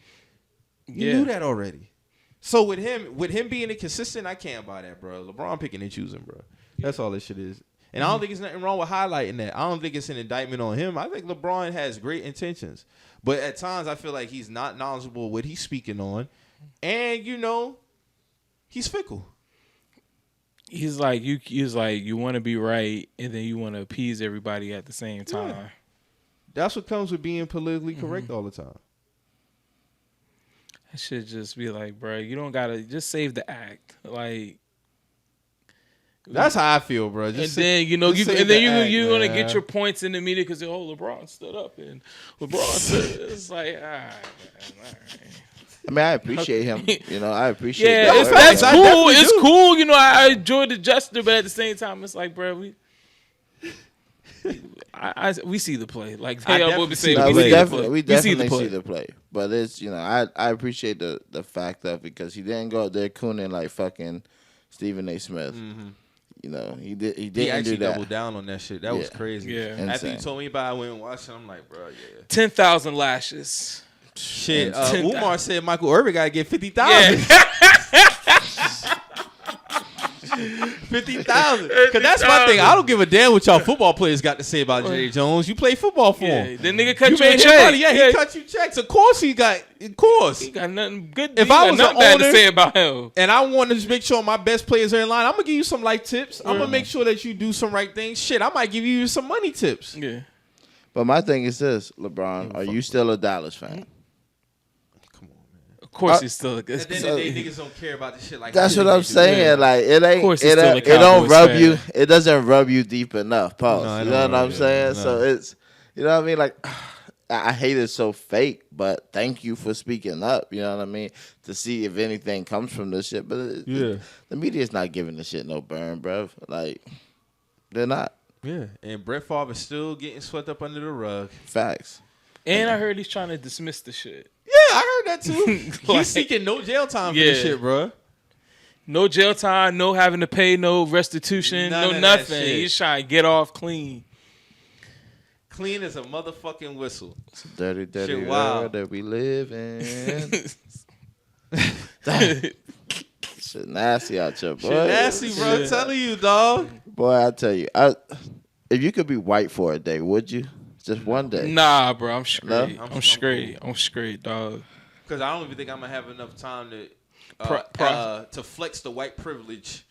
You knew that already. So with him being inconsistent, I can't buy that, bro. LeBron picking and choosing, bro. That's all this shit is. And I don't think there's nothing wrong with highlighting that. I don't think it's an indictment on him. I think LeBron has great intentions. But at times, I feel like he's not knowledgeable what he's speaking on. And, he's fickle. He's like you want to be right, and then you want to appease everybody at the same time. Yeah. That's what comes with being politically correct all the time. I should just be like, bro, you don't gotta just save the act. Like that's how I feel, bro. You're gonna get your points in the media because LeBron stood up and LeBron said it's like, all right. I mean, I appreciate him. I appreciate that. Yeah, that's cool. It's cool. I enjoy the gesture, but at the same time, it's like, bro, we see the play. Like we definitely see the play. But it's I appreciate the fact of because he didn't go out there cooning like fucking Stephen A. Smith. He didn't he actually do that. doubled down on that shit. That was crazy. Yeah. Insane. After you told me about it, I went and watched it. I'm like, bro, yeah. 10,000 lashes. Shit, Umar said Michael Irvin got to get 50,000. Yeah. 50,000. Because that's my thing. I don't give a damn what y'all football players got to say about Jerry Jones. You play football for him. The nigga cut you a check. Money. Yeah, he cut you checks. Of course he got. Of course. He got nothing good. If I was an bad owner to say about him, and I want to just make sure my best players are in line, I'm gonna give you some life tips. I'm gonna make sure that you do some right things. Shit, I might give you some money tips. Yeah. But my thing is this, LeBron, are you still a Dallas fan? Of course, he's still. At the end of the day, niggas don't care about this shit like that's what I'm saying. Yeah. Like it ain't. It don't rub you. It doesn't rub you deep enough. Pause. No, you know what I'm saying? No. So it's. You know what I mean? Like I hate it so fake, but thank you for speaking up. You know what I mean? To see if anything comes from this shit. But the media's not giving this shit no burn, bro. Like they're not. Yeah, and Brett Favre is still getting swept up under the rug. Facts. And I heard he's trying to dismiss the shit. Yeah, I heard that too. He's seeking no jail time for this shit, bro. No jail time, no having to pay no restitution, no nothing. He's trying to get off clean. Clean as a motherfucking whistle. It's a dirty, dirty world that we live in. Shit nasty out here, boy. Shit nasty, bro. I'm telling you, dog. Boy, I tell you, if you could be white for a day, would you? Just one day. Nah, bro, I'm straight. No? I'm straight. I'm straight, dog. Because I don't even think I'm gonna have enough time to flex the white privilege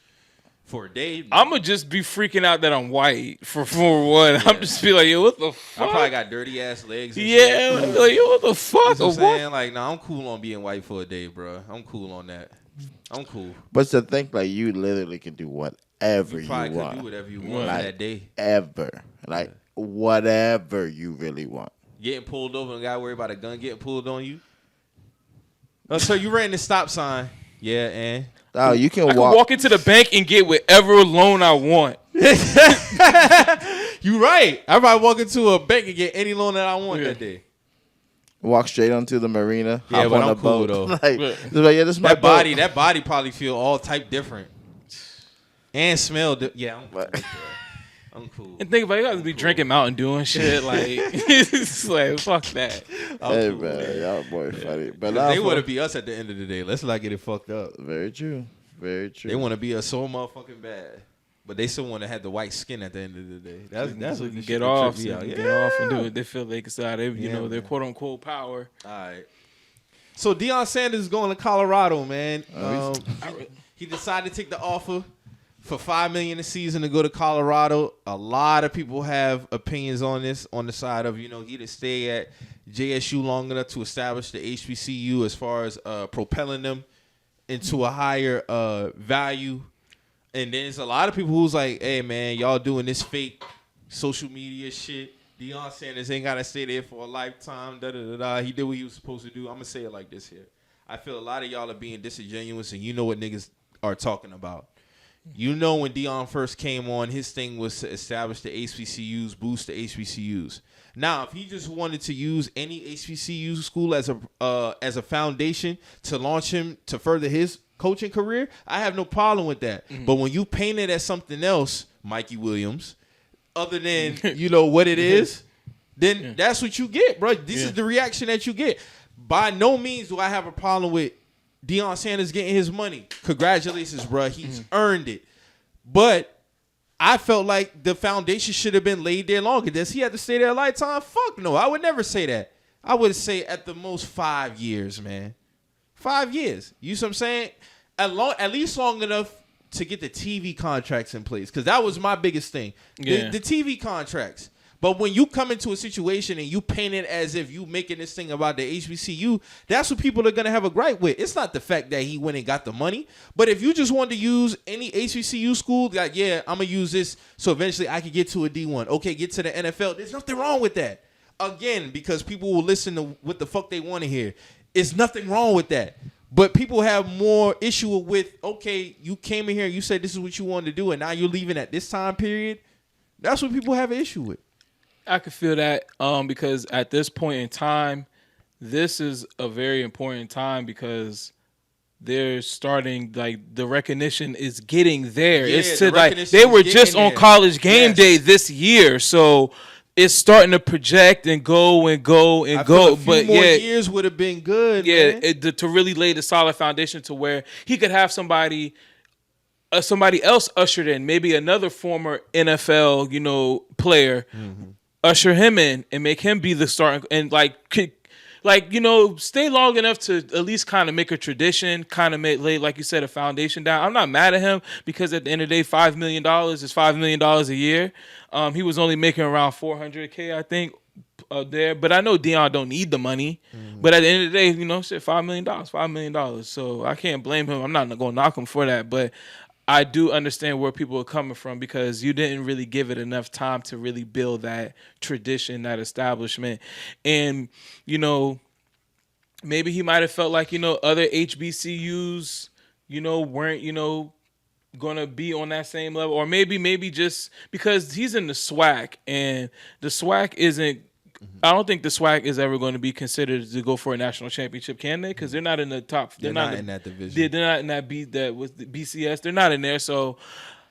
for a day. I'm gonna just be freaking out that I'm white for one. Yeah. I'm just be like, yo, what the fuck? I probably got dirty ass legs. And shit. Like, yo, what the fuck? You know what I'm saying? Like, nah, I'm cool on being white for a day, bro. I'm cool on that. I'm cool. But to think like you literally can do whatever you want. Can do whatever you want that day. Like whatever you really want. Getting pulled over and gotta worry about a gun getting pulled on you. Oh, so you ran the stop sign. Yeah, and oh, you can walk into the bank and get whatever loan I want. You right. I probably walk into a bank and get any loan that I want that day. walk straight onto the marina. Yeah, hop but on I'm a cool, boat. though. Yeah, this is my boat. That body probably feel all type different. And smell. Yeah, I'm cool. And think about it, you guys be drinking Mountain Dew and shit. Like, it's like, fuck that. Hey, man, y'all boy funny. But they want to be us at the end of the day. Let's not get it fucked up. Very true. Very true. They want to be us so motherfucking bad. But they still want to have the white skin at the end of the day. That's what get off. Get off and do it. They feel they can start, their quote unquote power. All right. So Deion Sanders is going to Colorado, man. He decided to take the offer for $5 million a season to go to Colorado. A lot of people have opinions on this, on the side of, he to stay at JSU long enough to establish the HBCU as far as propelling them into a higher value. And then there's a lot of people who's like, hey, man, y'all doing this fake social media shit. Deion Sanders ain't got to stay there for a lifetime. Da-da-da-da. He did what he was supposed to do. I'm going to say it like this here. I feel a lot of y'all are being disingenuous, and you know what niggas are talking about. You know when Deion first came on, his thing was to establish the HBCUs, boost the HBCUs. Now, if he just wanted to use any HBCU school as a foundation to launch him to further his coaching career, I have no problem with that. Mm-hmm. But when you paint it as something else, Mikey Williams, other than what it is, then that's what you get, bro. This is the reaction that you get. By no means do I have a problem with Deion Sanders getting his money. Congratulations, bro. He's earned it. But I felt like the foundation should have been laid there longer. Does he have to stay there a lifetime? Fuck no. I would never say that. I would say at the most 5 years, man. 5 years. You see what I'm saying? At least long enough to get the TV contracts in place. Because that was my biggest thing. The TV contracts. But when you come into a situation and you paint it as if you making this thing about the HBCU, that's what people are going to have a gripe with. It's not the fact that he went and got the money. But if you just wanted to use any HBCU school, like, yeah, I'm going to use this so eventually I can get to a D1. Okay, get to the NFL. There's nothing wrong with that. Again, because people will listen to what the fuck they want to hear. There's nothing wrong with that. But people have more issue with, okay, you came in here and you said this is what you wanted to do, and now you're leaving at this time period. That's what people have an issue with. I could feel that because at this point in time, this is a very important time because they're starting, like, the recognition is getting there. Yeah, it's to like they were just on College Game Day this year, so it's starting to project and go and go and go. A few more years would have been good. Yeah, to really lay the solid foundation to where he could have somebody else ushered in, maybe another former NFL, player. Mm-hmm. Usher him in and make him be the starting and stay long enough to at least kind of make a tradition, kind of lay, like you said, a foundation down. I'm not mad at him because at the end of the day, $5 million is $5 million a year. He was only making around $400K, I think, there. But I know Deion don't need the money. Mm-hmm. But at the end of the day, $5 million. So I can't blame him. I'm not going to knock him for that. But I do understand where people are coming from because you didn't really give it enough time to really build that tradition, that establishment. And, maybe he might have felt like, other HBCUs, weren't, going to be on that same level. Or maybe just because he's in the SWAC and the SWAC isn't, I don't think the SWAC is ever going to be considered to go for a national championship, can they? Because they're not in the top. They're not in that division. They're not in that was the BCS. They're not in there. So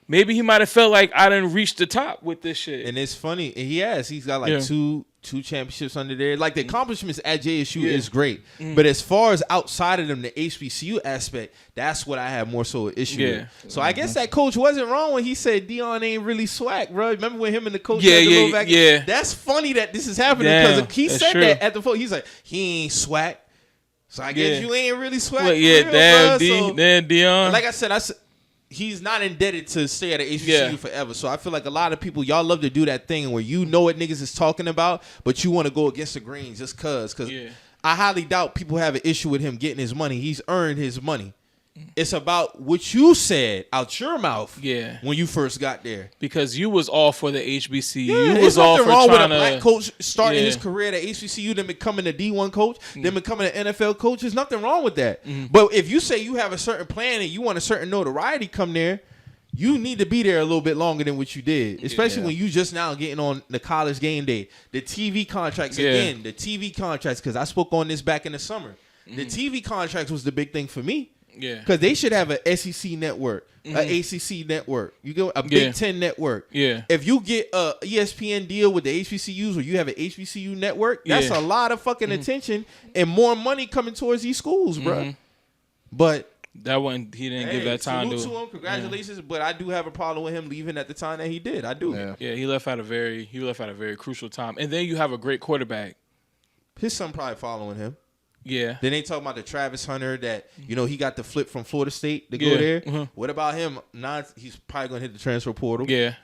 maybe he might have felt like I didn't reach the top with this shit. And it's funny. He's got like two championships under there. Like the accomplishments at JSU is great. Mm. But as far as outside of them, the HBCU aspect, that's what I have more so an issue with. So I guess that coach wasn't wrong when he said Deion ain't really swag, bro. Remember when him and the coach had to go back? Yeah. That's funny that this is happening because he said that at the phone. He's like, he ain't swag. So I guess you ain't really swag. Well, damn Deion. Like I said, he's not indebted to stay at an HBCU forever. So I feel like a lot of people, y'all love to do that thing where you know what niggas is talking about, but you want to go against the grain just cause. Because I highly doubt people have an issue with him getting his money. He's earned his money. It's about what you said out your mouth when you first got there. Because you was all for the HBCU. You was all for wrong with a black coach starting his career at HBCU, then becoming a D1 coach, then becoming an NFL coach. There's nothing wrong with that. But if you say you have a certain plan and you want a certain notoriety come there, you need to be there a little bit longer than what you did, especially when you just now getting on the college game day. The TV contracts, again, the TV contracts, because I spoke on this back in the summer. The TV contracts was the big thing for me. Yeah. Because they should have an SEC network, an ACC network, you go a Big Ten network. Yeah. If you get a ESPN deal with the HBCUs or you have an HBCU network, that's a lot of fucking attention and more money coming towards these schools, bro. But that one, he didn't give that time to him. Congratulations, but I do have a problem with him leaving at the time that he did. I do. Yeah, he left at a very crucial time. And then you have a great quarterback. His son probably following him. Yeah. Then they talk about the Travis Hunter that, he got the flip from Florida State to go there. What about him? Now he's probably going to hit the transfer portal. Yeah.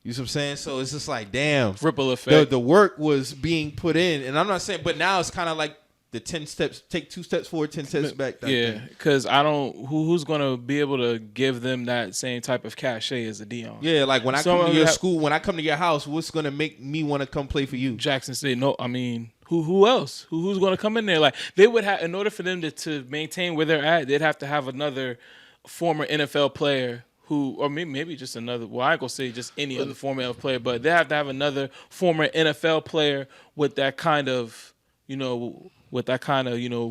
You see what I'm saying? So it's just like, damn. Ripple effect. The work was being put in. And I'm not saying, but now it's kind of like the 10 steps, take 2 steps forward, 10 steps back. Yeah, because who's going to be able to give them that same type of cachet as a Deion? Yeah, like when I come to your school, when I come to your house, what's going to make me want to come play for you? Jackson State, no, I mean, who else? Who's going to come in there? Like, they would have, in order for them to maintain where they're at, they'd have to have another former NFL player or maybe just another, well, I ain't going to say just any other former NFL player, but they have to have another former NFL player with that kind of,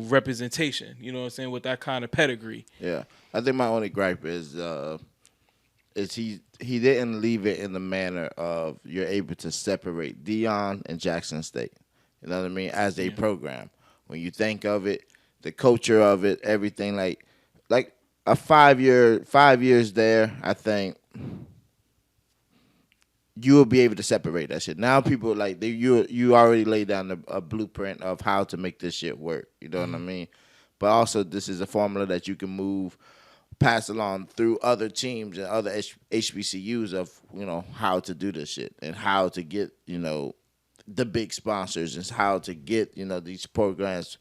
representation, you know what I'm saying, with that kind of pedigree. Yeah. I think my only gripe is he didn't leave it in the manner of you're able to separate Deion and Jackson State. You know what I mean? As a program. When you think of it, the culture of it, everything like a 5 years there, I think you will be able to separate that shit. Now people you already laid down a blueprint of how to make this shit work. You know what I mean? But also this is a formula that you can pass along through other teams and other HBCUs of, how to do this shit and how to get, the big sponsors and how to get, these programs,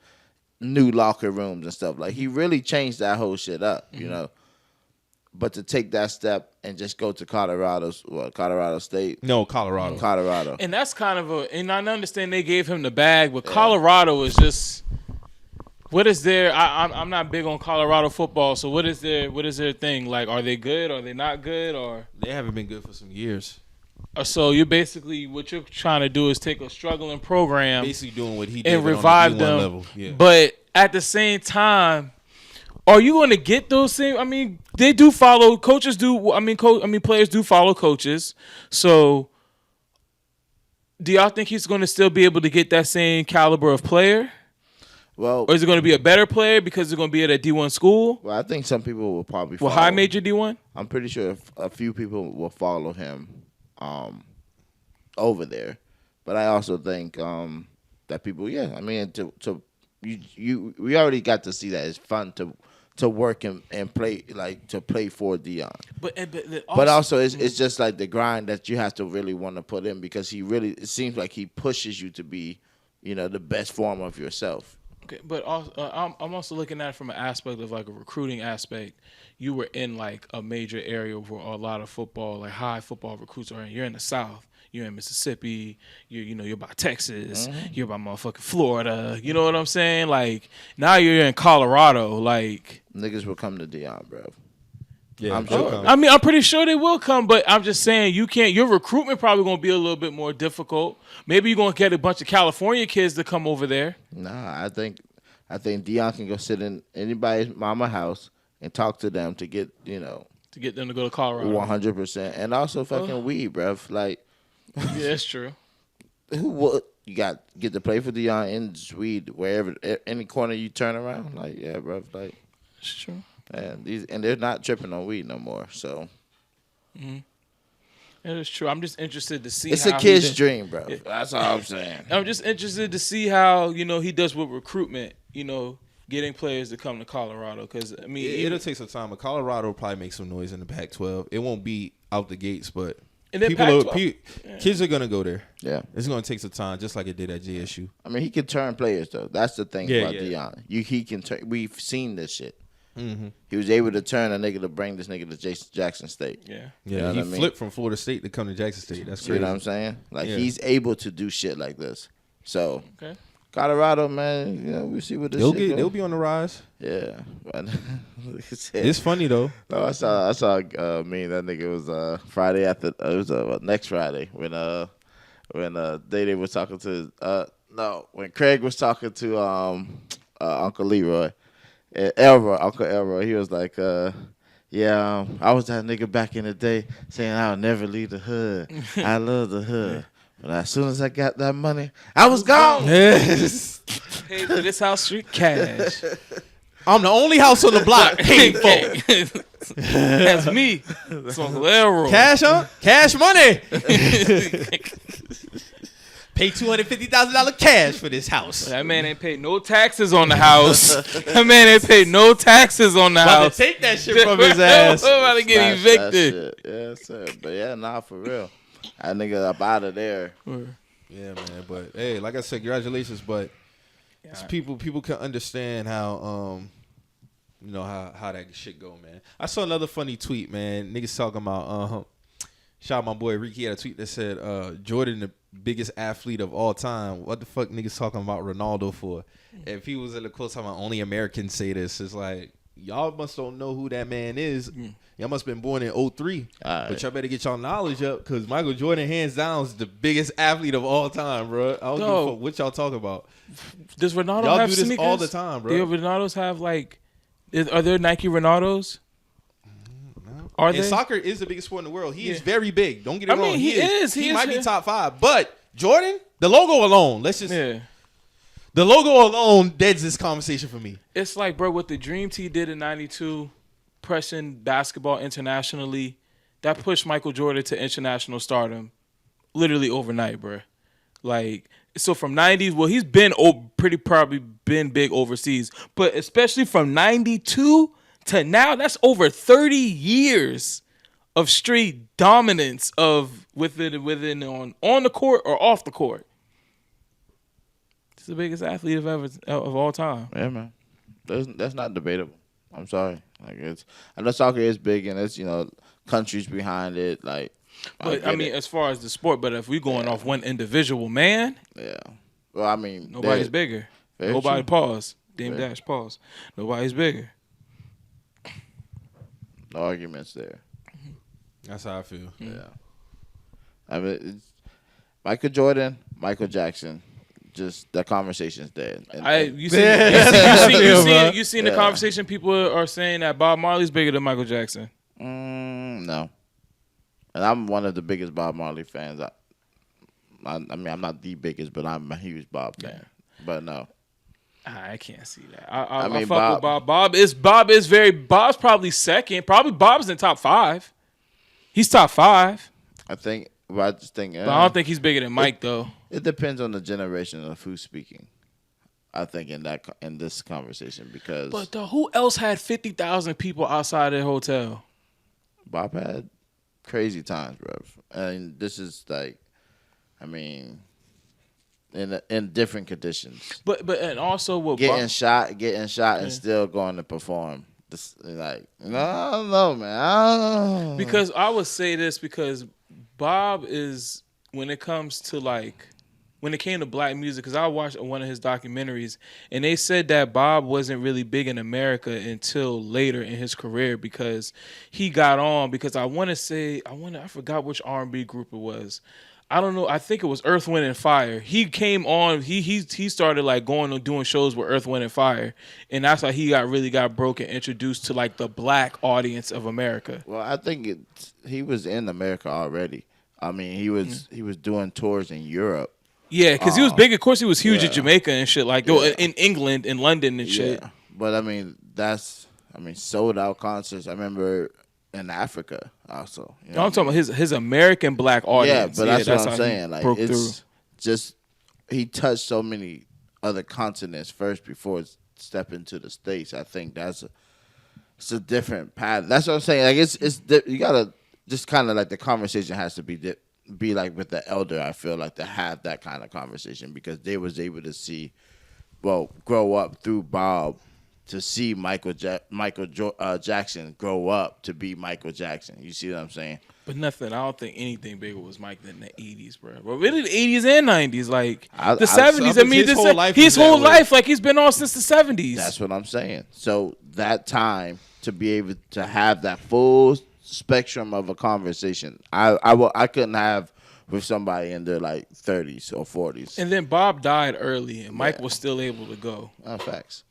new locker rooms and stuff. Like, he really changed that whole shit up, But to take that step and just go to Colorado State? No, Colorado. And that's kind of and I understand they gave him the bag, but Colorado is just, what is their, I'm not big on Colorado football, so what is their thing? Like, are they good? Are they not good? Or they haven't been good for some years. So you're basically, what you're trying to do is take a struggling program, basically doing what he did, and revive them. Level. Yeah. But at the same time, are you going to get those same? I mean, they do follow coaches. Players do follow coaches. So, do y'all think he's going to still be able to get that same caliber of player? Well, or is it going to be a better player because it's going to be at a D1 school? Well, I think some people will probably follow. Well, high major D1? I'm pretty sure a few people will follow him over there. But I also think that people, we already got to see that it's fun to work and play, like to play for Deion. But also it's just like the grind that you have to really want to put in, because it seems like he pushes you to be, the best form of yourself. Okay, but also, I'm also looking at it from an aspect of like a recruiting aspect. You were in like a major area where a lot of football, like high football recruits are in. You're in the South. You're in Mississippi. You're by Texas. You're by motherfucking Florida. You know what I'm saying? Like, now you're in Colorado. Like, niggas will come to Deion, bro. Yeah, I'm sure. I mean, I'm pretty sure they will come, but I'm just saying you can't. Your recruitment probably gonna be a little bit more difficult. Maybe you're gonna get a bunch of California kids to come over there. Nah, I think Deion can go sit in anybody's mama house and talk to them to get to get them to go to Colorado. 100%, and also fucking weed, bruv. Like, yeah, that's true. You get to play for Deion in Swede wherever, any corner you turn around. Like, yeah, bruv. Like, it's true. And they're not tripping on weed no more. So, It is true. I'm just interested to see. It's a kid's dream, bro. That's all I'm saying. I'm just interested to see how he does with recruitment. Getting players to come to Colorado, because I mean, it'll take some time. But Colorado will probably make some noise in the Pac-12. It won't be out the gates, but kids are gonna go there. Yeah, it's gonna take some time, just like it did at JSU. I mean, he can turn players though. That's the thing about Deion. He can turn. We've seen this shit. Mm-hmm. He was able to turn a nigga to bring this nigga to Jackson State. Yeah. You know he flipped from Florida State to come to Jackson State. That's crazy. You know what I'm saying? Like, he's able to do shit like this. So, okay. Colorado, man, you know, we see what this shit they'll be on the rise. Yeah. But it's funny, though. No, I saw me and that nigga was Friday after, it was next Friday when Day was talking to, when Craig was talking to Uncle Leroy, Uncle Elroy, he was like, yeah, I was that nigga back in the day saying I'll never leave the hood. I love the hood. But as soon as I got that money, I was gone. Yes. Paid for this house street cash. I'm the only house on the block paid for. That's me. It's Uncle Elroy. Cash, huh? Cash money. Pay $250,000 cash for this house. That man ain't paid no taxes on the house. That man ain't paid no taxes on the house. Take that shit from his ass. I'm about to get evicted. Yeah, sir. But yeah, nah, for real. That nigga up out of there. Yeah, man. But hey, like I said, congratulations. But people can understand how how that shit go, man. I saw another funny tweet, man. Niggas talking about shout out my boy Ricky. He had a tweet that said Jordan the biggest athlete of all time. What the fuck niggas talking about Ronaldo for? If he was in the quote talking about only Americans say this, it's like y'all must don't know who that man is. Y'all must have been born in 03. But y'all better get y'all knowledge up because Michael Jordan hands down is the biggest athlete of all time, bro. I don't give a fuck what y'all talking about. Does Ronaldo y'all have do this sneakers all the time, bro? Do Ronaldos have are there Nike Ronaldos? Are and they? Soccer is the biggest sport in the world. He is very big. Don't get it wrong. He is. He might be top 5. But Jordan, the logo alone, the logo alone deads this conversation for me. It's like, bro, what the Dream Team did in '92, pressing basketball internationally, that pushed Michael Jordan to international stardom literally overnight, bro. Like, so from 90s, well, he's been probably been big overseas, but especially from 92 to now, that's over 30 years of straight dominance of within on the court or off the court. He's the biggest athlete of all time. Yeah, man. That's not debatable. I'm sorry. Like I know soccer is big and it's countries behind it. Like, but I mean, as far as the sport, but if we going off one individual man, well, I mean, nobody's bigger. Nobody pause. Dame Dash pause. Nobody's bigger. No arguments there. That's how I feel. Yeah. I mean, it's Michael Jordan, Michael Jackson. Just that conversation's dead. You seen the conversation? People are saying that Bob Marley's bigger than Michael Jackson. No. And I'm one of the biggest Bob Marley fans. I mean, I'm not the biggest, but I'm a huge Bob fan. Yeah. But no. I can't see that. I mean, fuck with Bob. Bob's probably second. Probably Bob's in top 5. He's top 5. I think. But I just think. But I don't think he's bigger than Mike though. It depends on the generation of who's speaking. I think in this conversation because. But who else had 50,000 people outside their hotel? Bob had crazy times, bro. And this is like, I mean. In different conditions, but and also what getting shot, and still going to perform. This, like, no, I don't know, man. I don't know. Because I would say this because Bob is when it comes to when it came to black music. Because I watched one of his documentaries and they said that Bob wasn't really big in America until later in his career because he got on. Because I forgot which R&B group it was. I don't know. I think it was Earth, Wind, and Fire. He came on. He started going and doing shows with Earth, Wind, and Fire, and that's how he got broke and introduced to the black audience of America. Well, I think he was in America already. I mean, he was doing tours in Europe. Yeah, because he was big. Of course, he was huge in Jamaica and shit in England, in London and shit. Yeah. But I mean, sold out concerts. I remember. In Africa, also. I'm talking about his American black audience. Yeah, but that's what I'm saying. Like it's just he touched so many other continents first before stepping to the States. I think it's a different path. That's what I'm saying. Like it's you gotta just kind of the conversation has to be with the elder. I feel like to have that kind of conversation because they was able to see, grow up through Bob to see Jackson grow up to be Michael Jackson. You see what I'm saying? But nothing. I don't think anything bigger was Mike than the '80s, bro. But really, the '80s and '90s, like the '70s. I mean, his whole life, like he's been on since the '70s. That's what I'm saying. So that time to be able to have that full spectrum of a conversation, I couldn't have with somebody in their like 30s or 40s. And then Bob died early, and Mike was still able to go. Facts.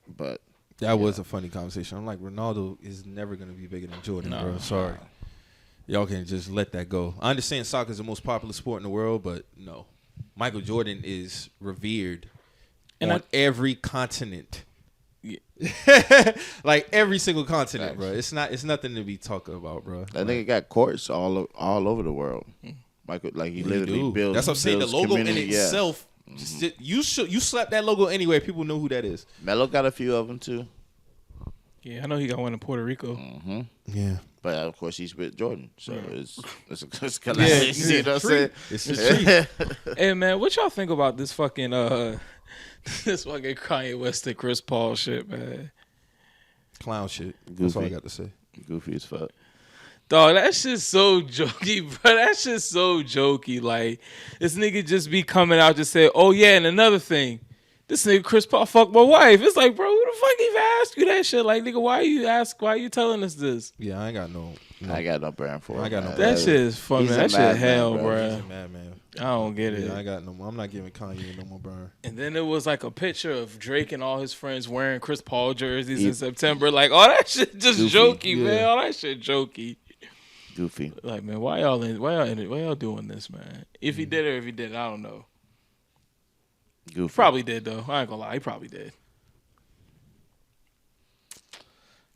But that was a funny conversation. I'm like, Ronaldo is never gonna be bigger than Jordan, bro. Sorry. Y'all can just let that go. I understand soccer is the most popular sport in the world, but no. Michael Jordan is revered on every continent. Yeah. Like every single continent, bro. It's nothing to be talking about, bro. That nigga got courts all over the world. Michael, like he literally builds. That's what I'm saying. The logo in itself, you slap that logo anywhere, people know who that is. Melo got a few of them too. Yeah, I know he got one in Puerto Rico. Mm-hmm. Yeah. But of course he's with Jordan, so it's kind of you see what I'm saying? It's just Hey man, what y'all think about this fucking Kanye West and Chris Paul shit, man? Clown shit. Goofy. That's all I got to say. Goofy as fuck. Dog, that shit's so jokey, bro. That shit's so jokey. Like this nigga just be coming out just say, "Oh yeah," and another thing. This nigga Chris Paul fucked my wife. It's like, bro, who the fuck even asked you that shit? Like, nigga, why are you telling us this? Yeah, I ain't got no. I got no brand for it. I got no. That shit is fun, man. That shit hell, bro. He's a madman. I don't get it. I got no more. I'm not giving Kanye no more burn. And then there was like a picture of Drake and all his friends wearing Chris Paul jerseys in September. Like, all that shit just jokey, man. All that shit jokey. Goofy. Like, man, why y'all doing this, man? If he did it or if he did, I don't know. Goofy. Probably did though. I ain't gonna lie, he probably did.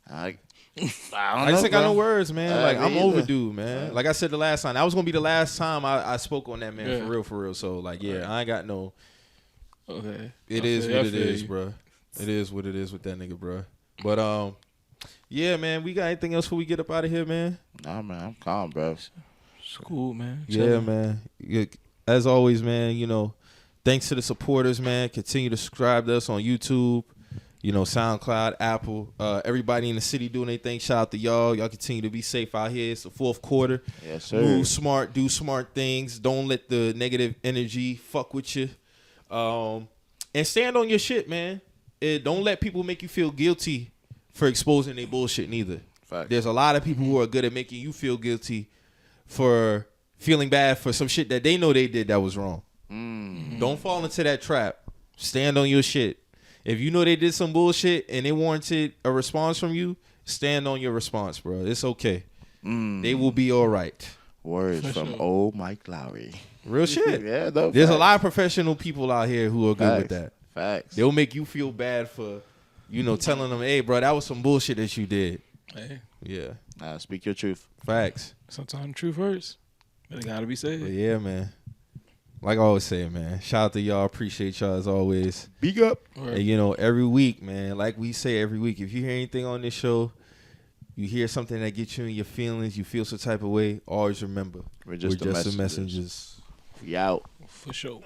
I just ain't got no words, man. Like I'm overdue, man. Like I said the last time, that was gonna be the last time I spoke on that, man. For real. So like, I ain't got no. Okay. It is what it is, bro. It is what it is with that nigga, bro. But yeah, man. We got anything else before we get up out of here, man? Nah, man. I'm calm, bro. It's cool, man. Yeah, man. As always, man. You know. Thanks to the supporters, man. Continue to subscribe to us on YouTube, SoundCloud, Apple. Everybody in the city doing their thing. Shout out to y'all. Y'all continue to be safe out here. It's the fourth quarter. Yes, sir. Move smart. Do smart things. Don't let the negative energy fuck with you. And stand on your shit, man. Don't let people make you feel guilty for exposing their bullshit neither. Fact. There's a lot of people who are good at making you feel guilty for feeling bad for some shit that they know they did that was wrong. Don't fall into that trap. Stand on your shit. If you know they did some bullshit and they warranted a response from you, stand on your response, bro. It's okay. They will be all right. Words from old Mike Lowry. Real shit. Yeah, no, there's a lot of professional people out here who are good with that. Facts. They'll make you feel bad for, telling them, hey, bro, that was some bullshit that you did. Hey. Yeah. Speak your truth. Facts. Sometimes truth hurts. But it gotta be said. But yeah, man. Like I always say, man, shout out to y'all. Appreciate y'all as always. Big up. And, every week, man, like we say every week, if you hear anything on this show, you hear something that gets you in your feelings, you feel some type of way, always remember, we're just the messengers. We out. For sure.